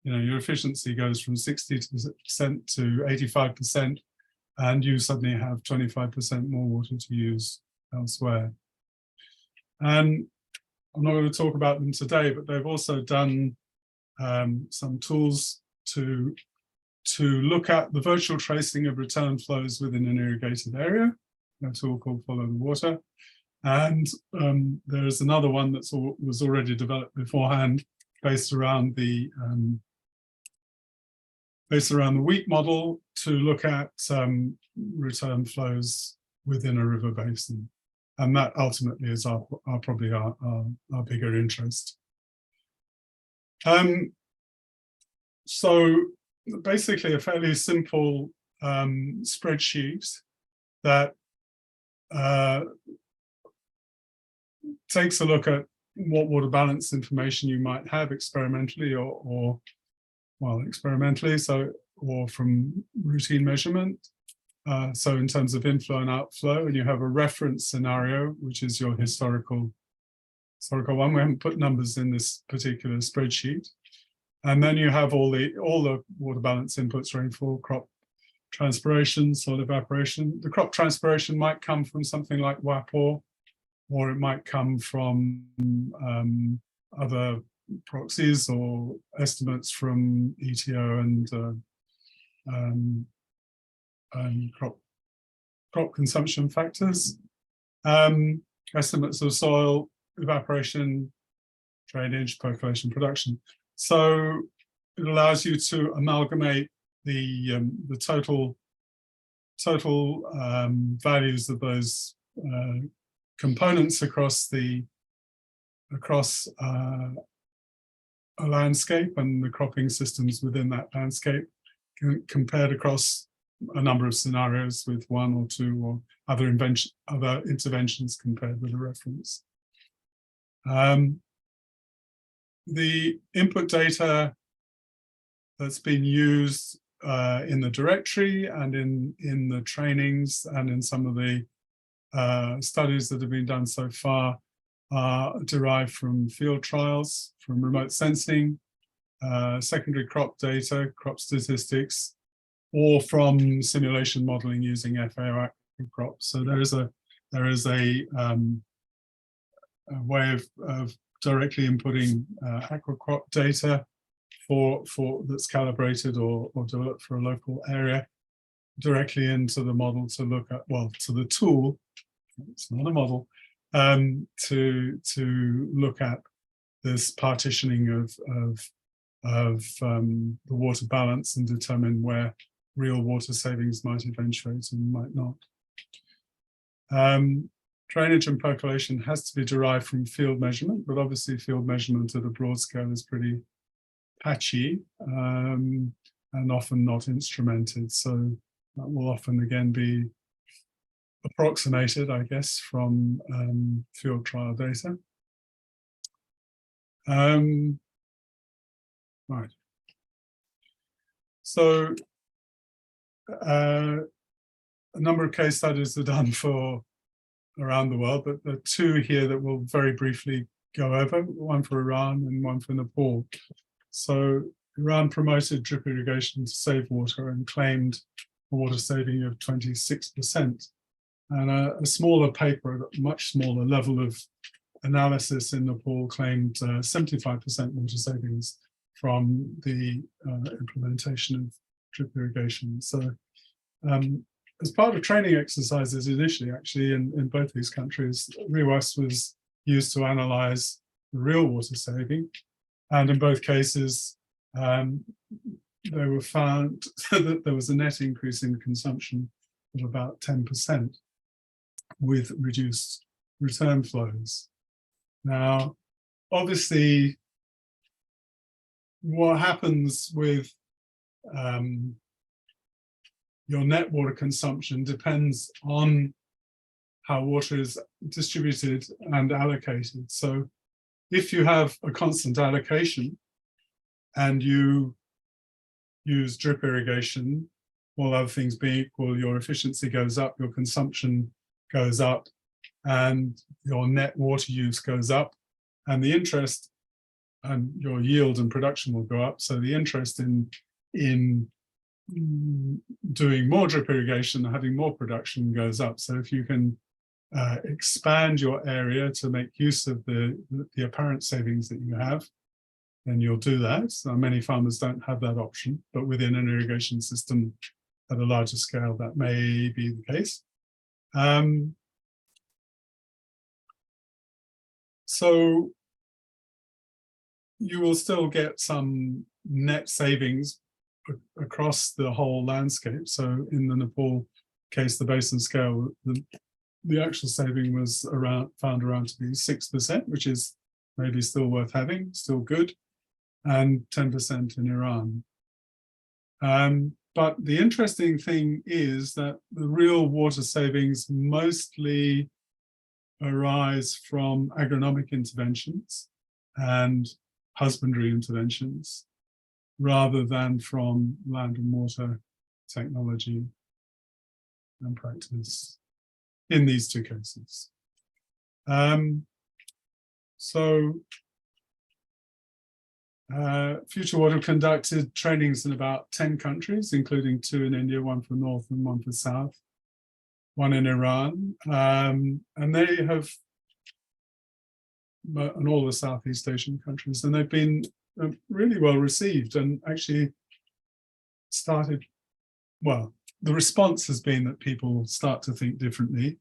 you know, your efficiency goes from 60% to 85%, and you suddenly have 25% more water to use elsewhere. And I'm not going to talk about them today, but they've also done some tools to to look at the virtual tracing of return flows within an irrigated area. That's all called Follow the Water. And there's another one that was already developed beforehand, based around the weak model, to look at return flows within a river basin. And that ultimately is probably our bigger interest. So basically a fairly simple spreadsheet that takes a look at what water balance information you might have experimentally or from routine measurement. So in terms of inflow and outflow, and you have a reference scenario, which is your historical one. We haven't put numbers in this particular spreadsheet. And then you have all the water balance inputs: rainfall, crop transpiration, soil evaporation. The crop transpiration might come from something like WAPOR, or it might come from other proxies or estimates from ETO and crop consumption factors, estimates of soil evaporation, drainage, percolation, production. So it allows you to amalgamate the total values of those components across a landscape and the cropping systems within that landscape, compared across a number of scenarios with one or two or other interventions compared with a reference. The input data that's been used in the directory and in the trainings and in some of the studies that have been done so far are derived from field trials, from remote sensing, secondary crop data, crop statistics, or from simulation modeling using FAO crop. So there is a way of directly inputting aquacrop data that's calibrated or developed for a local area directly into the model to look at, to the tool, it's not a model, to look at this partitioning of the water balance and determine where real water savings might eventuate and might not. Drainage and percolation has to be derived from field measurement, but obviously field measurement at a broad scale is pretty patchy and often not instrumented. So that will often again be approximated, I guess, from field trial data. Right. So a number of case studies are done around the world, but there are two here that we'll very briefly go over, one for Iran and one for Nepal. So Iran promoted drip irrigation to save water and claimed a water saving of 26%. And a smaller paper at a much smaller level of analysis in Nepal claimed 75% water savings from the implementation of drip irrigation. So as part of training exercises initially, actually, in both these countries, REWAS was used to analyze the real water saving. And in both cases, they were found that there was a net increase in consumption of about 10% with reduced return flows. Now, obviously, what happens with your net water consumption depends on how water is distributed and allocated. So if you have a constant allocation and you use drip irrigation, all other things being equal, your efficiency goes up, your consumption goes up, and your net water use goes up, and the interest and your yield and production will go up. So the interest in doing more drip irrigation, having more production goes up. So if you can expand your area to make use of the apparent savings that you have, then you'll do that. Many farmers don't have that option, but within an irrigation system at a larger scale, that may be the case. So you will still get some net savings across the whole landscape. So in the Nepal case, the basin scale, the actual saving was found around to be 6%, which is maybe still worth having, still good, and 10% in Iran. But the interesting thing is that the real water savings mostly arise from agronomic interventions and husbandry interventions, rather than from land and water technology and practice in these two cases. Future Water conducted trainings in about 10 countries, including 2 in India, 1 for North and 1 for South, 1 in Iran. And they have, and all the Southeast Asian countries, and they've been really well received and actually started, well, the response has been that people start to think differently,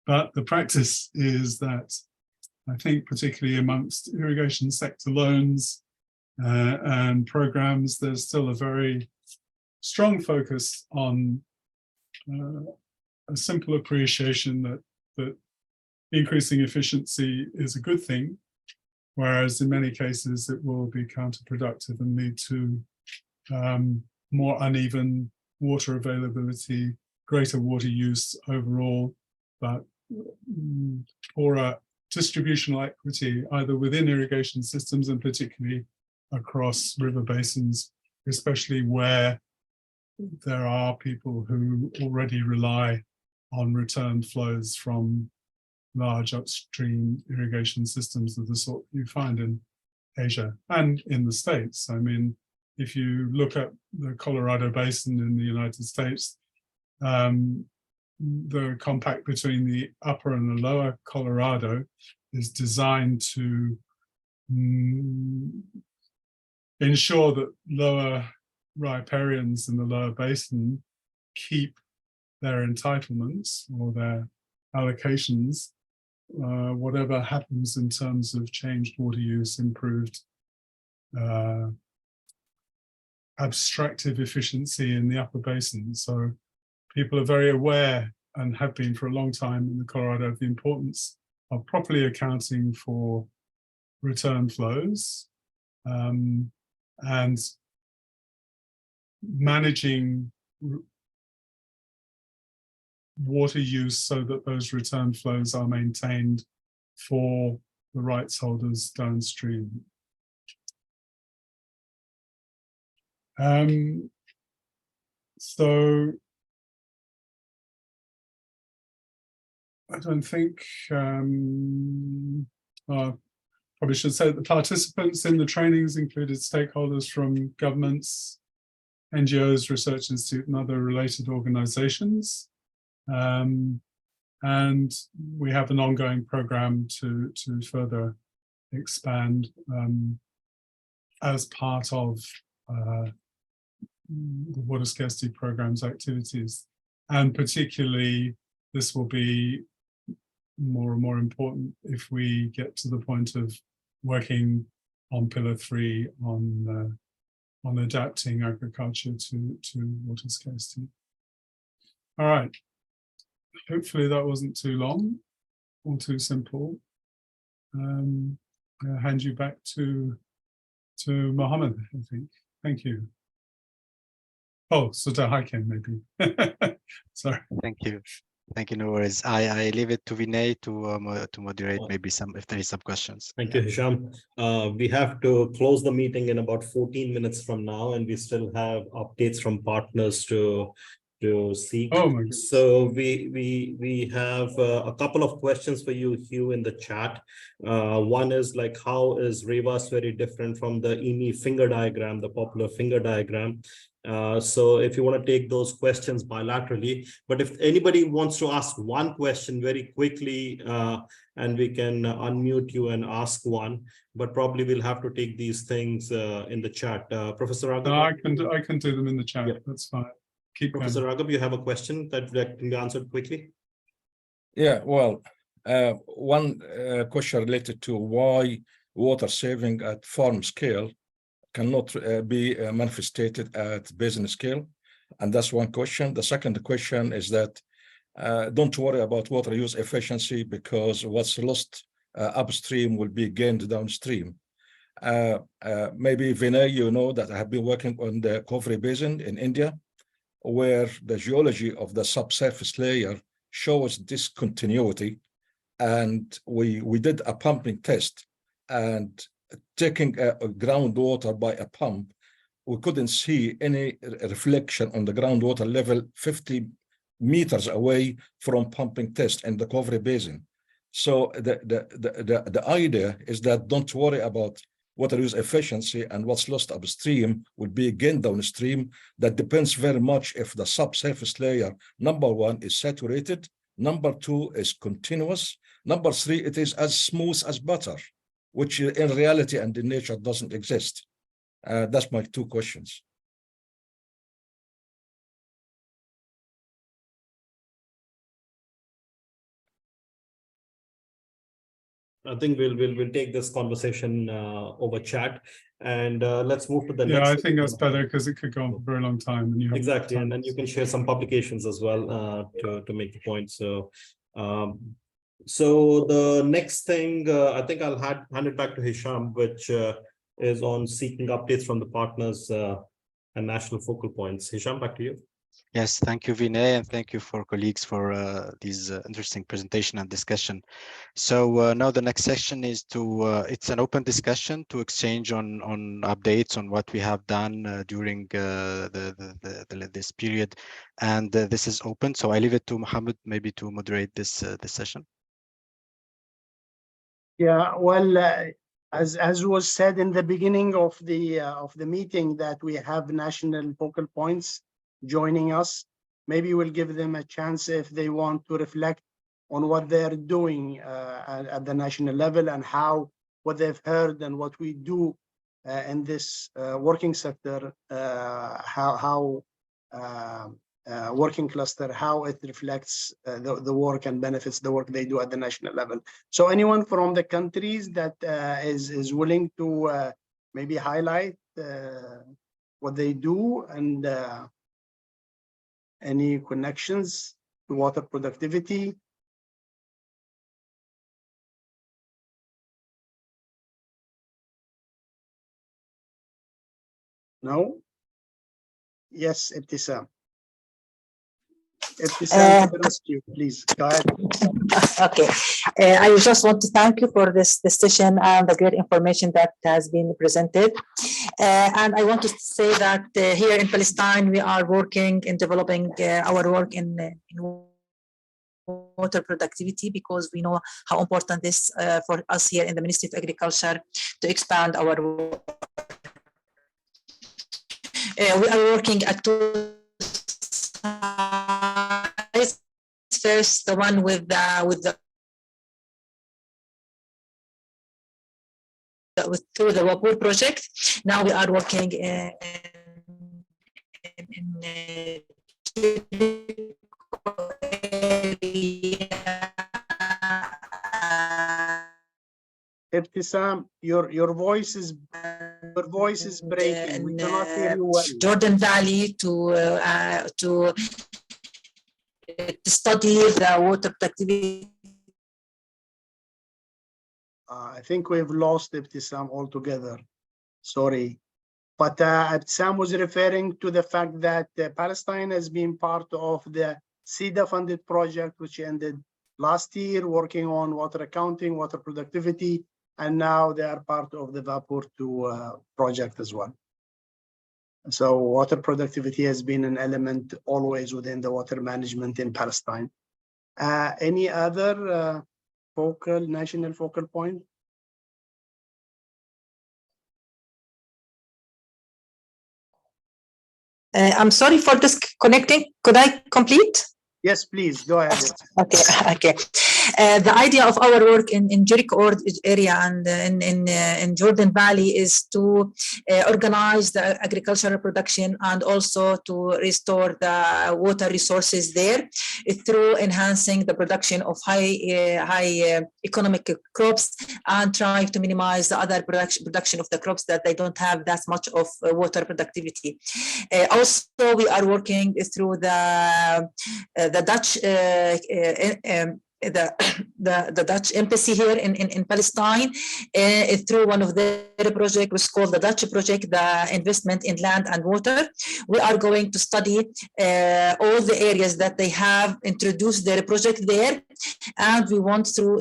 but the practice is that I think particularly amongst irrigation sector loans and programs, there's still a very strong focus on a simple appreciation that increasing efficiency is a good thing, whereas in many cases it will be counterproductive and lead to more uneven water availability, greater water use overall, but poorer distributional equity, either within irrigation systems and particularly across river basins, especially where there are people who already rely on return flows from large upstream irrigation systems of the sort you find in Asia and in the States. I mean, if you look at the Colorado Basin in the United States, the compact between the upper and the lower Colorado is designed to ensure that lower riparians in the lower basin keep their entitlements or their allocations, whatever happens in terms of changed water use, improved abstractive efficiency in the upper basin. So people are very aware and have been for a long time in the Colorado of the importance of properly accounting for return flows and managing water use so that those return flows are maintained for the rights holders downstream. So I don't think, probably should say that the participants in the trainings included stakeholders from governments, NGOs, research institute, and other related organizations. And we have an ongoing program to further expand as part of the water scarcity program's activities. And particularly, this will be more and more important if we get to the point of working on Pillar 3 on adapting agriculture to water scarcity. All right. Hopefully that wasn't too long or too simple. I'll hand you back to Mohamed, I think. Thank you. Oh, so to Hichem, maybe. Sorry. Thank you. Thank you, no worries. I leave it to Vinay to moderate maybe if there is some questions. Thank you, Hichem. We have to close the meeting in about 14 minutes from now, and we still have updates from partners to seek. Oh my goodness. So we have a couple of questions for you, Hugh, in the chat. One is like, how is Revas very different from the IMI finger diagram, the popular finger diagram? So if you want to take those questions bilaterally, but if anybody wants to ask one question very quickly, and we can unmute you and ask one, but probably we'll have to take these things in the chat. Professor Ragab? No, I can do them in the chat. Yeah. That's fine. Keep Professor going. Ragab, you have a question that can be answered quickly? Yeah, well, one question related to why water saving at farm scale cannot be manifested at basin scale. And that's one question. The second question is that don't worry about water use efficiency because what's lost upstream will be gained downstream. Maybe Vinay, you know that I have been working on the Kovri Basin in India, where the geology of the subsurface layer shows discontinuity. And we did a pumping test, and taking groundwater by a pump, we couldn't see any reflection on the groundwater level 50 meters away from pumping test in the Kovri Basin. So the idea is that don't worry about water use efficiency, and what's lost upstream will be gained downstream. That depends very much if the subsurface layer, number one, is saturated, number two, is continuous, number three, it is as smooth as butter, which in reality and in nature doesn't exist. That's my two questions. I think we'll take this conversation over chat, and let's move to the next. Yeah, I think that's better because it could go on for a very long time. And you have exactly, time. and you can share some publications as well to make the point. So, so the next thing, I think I'll hand it back to Hichem, which is on seeking updates from the partners and national focal points. Hichem, back to you. Yes, thank you, Vinay, and thank you for colleagues for these interesting presentation and discussion. So now the next session is it's an open discussion to exchange on updates on what we have done during this period, and this is open. So I leave it to Mohamed maybe to moderate this session. Yeah, well, as was said in the beginning of the meeting, that we have national focal points joining us. Maybe we'll give them a chance if they want to reflect on what they're doing at the national level, and how what they've heard and what we do in this working sector, how working cluster, how it reflects the work and benefits the work they do at the national level. So anyone from the countries that is willing to maybe highlight what they do and any connections to water productivity? No? Yes, Ibtisam. Ibtisam, please, go ahead. Okay, I just want to thank you for this session and the great information that has been presented. And I want to say that here in Palestine, we are working in developing our work in water productivity, because we know how important this for us here in the Ministry of Agriculture to expand our work. We are working at two sides. First, the one with through the Batoul project. Now we are working in Ibtisam, your voice is breaking. We cannot hear you well. Jordan Valley to study the water productivity. I think we've lost Ibtisam altogether. Sorry. But Ibtisam was referring to the fact that Palestine has been part of the SIDA-funded project, which ended last year, working on water accounting, water productivity, and now they are part of the Vapor 2 project as well. So water productivity has been an element always within the water management in Palestine. Any other national focal point? I'm sorry for disconnecting. Could I complete? Yes, please go ahead. Okay, okay. The idea of our work in Jericho area and in Jordan Valley is to organize the agricultural production and also to restore the water resources there through enhancing the production of high economic crops and trying to minimize the other production of the crops that they don't have that much of water productivity. Also, we are working through the Dutch the Dutch embassy here in Palestine through one of their projects, was called the Dutch project, the investment in land and water. We are going to study all the areas that they have introduced their project there, and we want through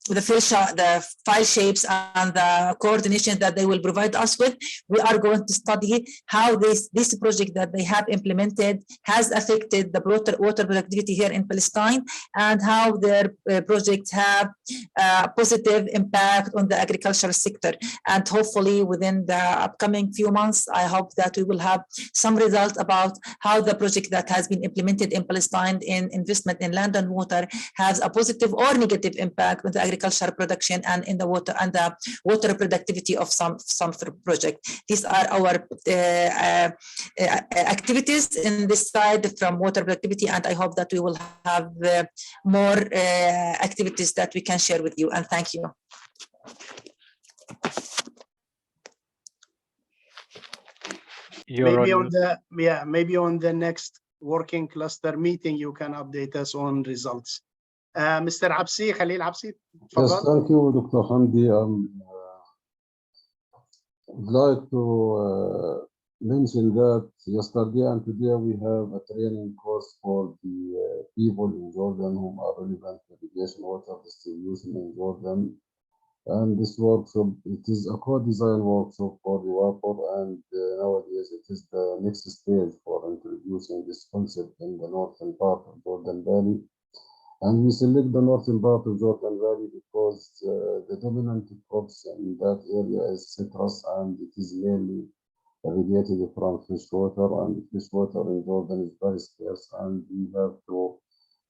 the file shapes and the coordination that they will provide us with, we are going to study how this project that they have implemented has affected the water productivity here in Palestine, and how their projects have a positive impact on the agricultural sector. And hopefully within the upcoming few months, I hope that we will have some results about how the project that has been implemented in Palestine in investment in land and water has a positive or negative impact on the agricultural production and in the water productivity of some project. These are our activities in this side from water productivity, and I hope that we will have more activities that we can share with you. And thank you. Maybe on the next working cluster meeting you can update us on results. Mr. Absi, Khalil Absi. Yes, thank you, Dr. Hamdi. I'd like to mention that yesterday and today we have a training course for the people in Jordan who are relevant to irrigation water distribution in Jordan. And this workshop, it is a co-design workshop for the WAPOR, and nowadays it is the next stage for introducing this concept in the northern part of Jordan Valley. And we select the northern part of Jordan Valley because the dominant crops in that area is citrus, and it is mainly irrigated from fresh water, and fresh water in Jordan is very scarce, and we have to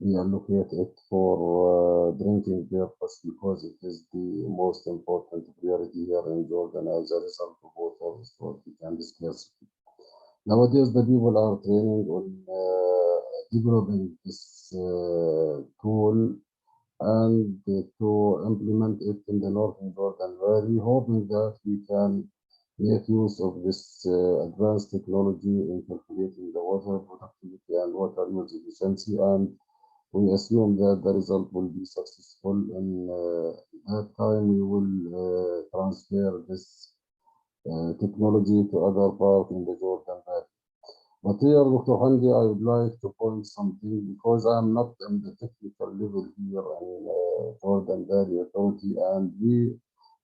reallocate it for drinking purpose because it is the most important priority here in Jordan as a result of water shortage and scarcity. Nowadays, the people are training on developing this tool and to implement it in the northern Jordan Valley, hoping that we can make use of this advanced technology in calculating the water productivity and water use efficiency. And we assume that the result will be successful. In that time, we will transfer this technology to other parts in the Jordan Valley. But here, Dr. Hamdi, I would like to point something because I'm not on the technical level here in Jordan Valley Authority, and we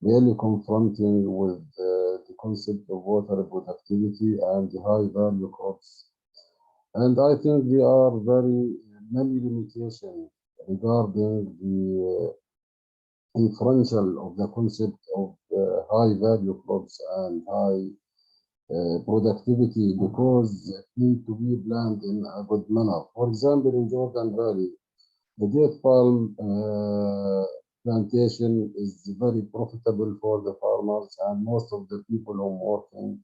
really confronting with the concept of water productivity and the high value crops. And I think there are very many limitations regarding the inferential of the concept of high value crops and high productivity, because it needs to be planned in a good manner. For example, in Jordan Valley, the date palm plantation is very profitable for the farmers, and most of the people who are working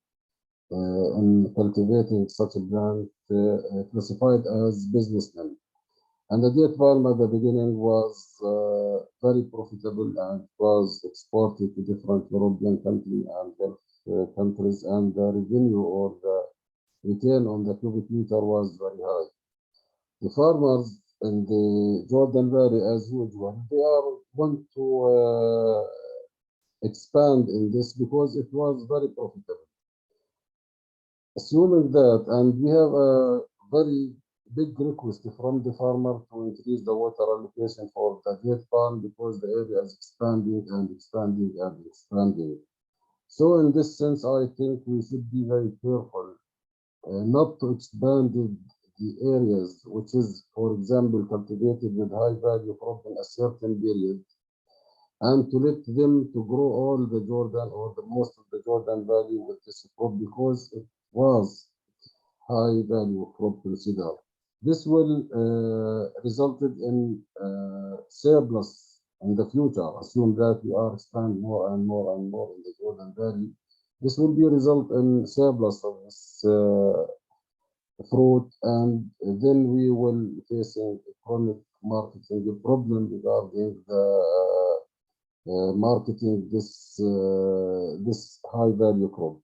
in cultivating such a plant classified as businessmen. And the date palm at the beginning was very profitable and was exported to different European countries and countries, and the revenue or the return on the cubic meter was very high. The farmers in the Jordan Valley, as usual, they want to expand in this because it was very profitable. Assuming that, and we have a very big request from the farmer to increase the water allocation for the date palm because the area is expanding and expanding and expanding. So in this sense, I think we should be very careful not to expand the areas which is, for example, cultivated with high value crop in a certain period, and to let them to grow all the Jordan or the most of the Jordan Valley with this crop because it was high value crop considered. This will resulted in surplus in the future. Assume that we are expanding more and more and more in the Jordan Valley. This will be a result in surplus of this fruit, and then we will face a chronic marketing problem regarding the marketing this high value crop.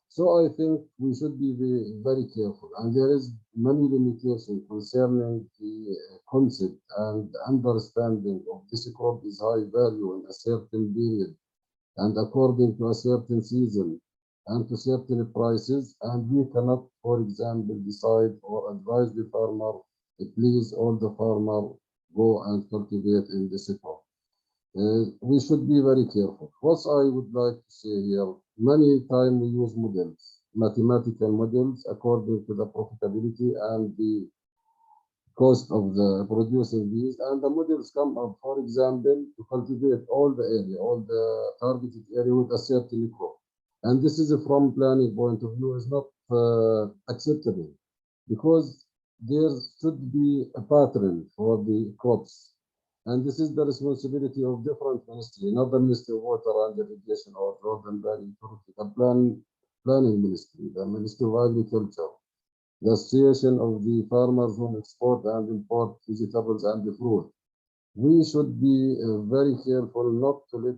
So I think we should be very careful, and there is many limitations concerning the concept and understanding of this crop is high value in a certain period and according to a certain season and to certain prices, and we cannot, for example, decide or advise the farmer, please all the farmer go and cultivate in this crop. We should be very careful. What I would like to say here, many times we use models, mathematical models, according to the profitability and the cost of the producing these, and the models come up, for example, to cultivate all the area, all the targeted area with a certain crop. And this is from planning point of view is not acceptable because there should be a pattern for the crops. And this is the responsibility of different ministries, not the Ministry of Water and Irrigation or Jordan Valley Authority, the planning ministry, the Ministry of Agriculture, the Association of the Farmers who export and import vegetables and the fruit. We should be very careful not to let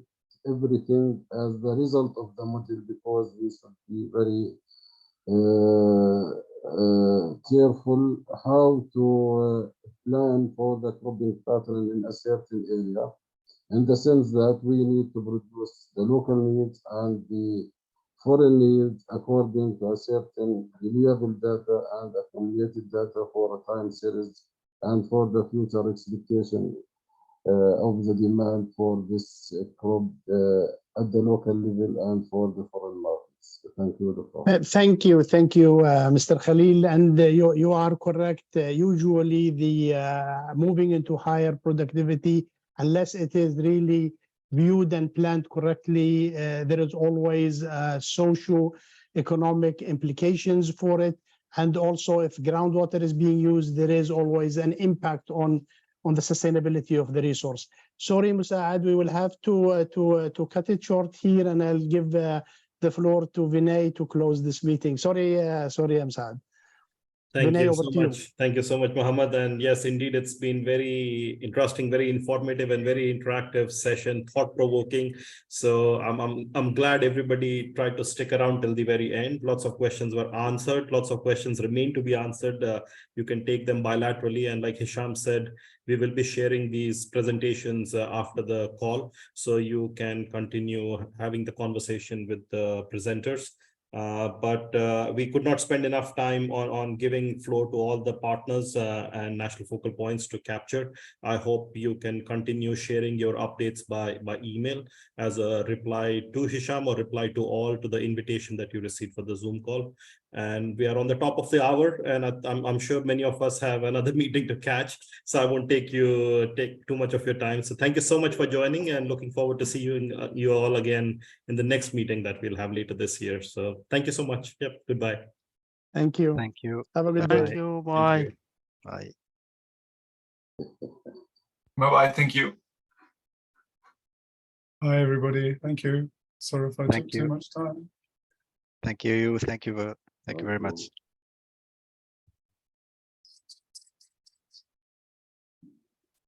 everything as the result of the model because we should be very careful how to plan for the cropping pattern in a certain area, in the sense that we need to produce the local needs and the foreign needs according to a certain reliable data and accumulated data for a time series and for the future expectation of the demand for this crop at the local level and for the foreign markets. Thank you, Dr. Thank you, Mr. Khalil. And you are correct. Usually, the moving into higher productivity, unless it is really viewed and planned correctly, there is always socio-economic implications for it. And also, if groundwater is being used, there is always an impact on the sustainability of the resource. Sorry, Musaad, we will have to cut it short here, and I'll give the floor to Vinay to close this meeting. Sorry, Musaad. Thank Vinay, you over so to you. much. Thank you so much, Mohamed. And yes, indeed, it's been very interesting, very informative, and very interactive session, thought-provoking. So I'm glad everybody tried to stick around till the very end. Lots of questions were answered. Lots of questions remain to be answered. You can take them bilaterally. And like Hichem said, we will be sharing these presentations after the call, so you can continue having the conversation with the presenters. But we could not spend enough time on giving floor to all the partners and national focal points to capture. I hope you can continue sharing your updates by email as a reply to Hichem or reply to all to the invitation that you received for the Zoom call. And we are on the top of the hour, and I'm sure many of us have another meeting to catch, so I won't take too much of your time. So thank you so much for joining, and looking forward to see you all again in the next meeting that we'll have later this year. So thank you so much. Yep. Goodbye. Thank you. Thank you. Have a good Bye. day. Thank you. Bye. Thank you. Bye. Bye-bye. Thank you. Hi, everybody. Thank you. Sorry if I took too much time. Thank you. Thank you very much.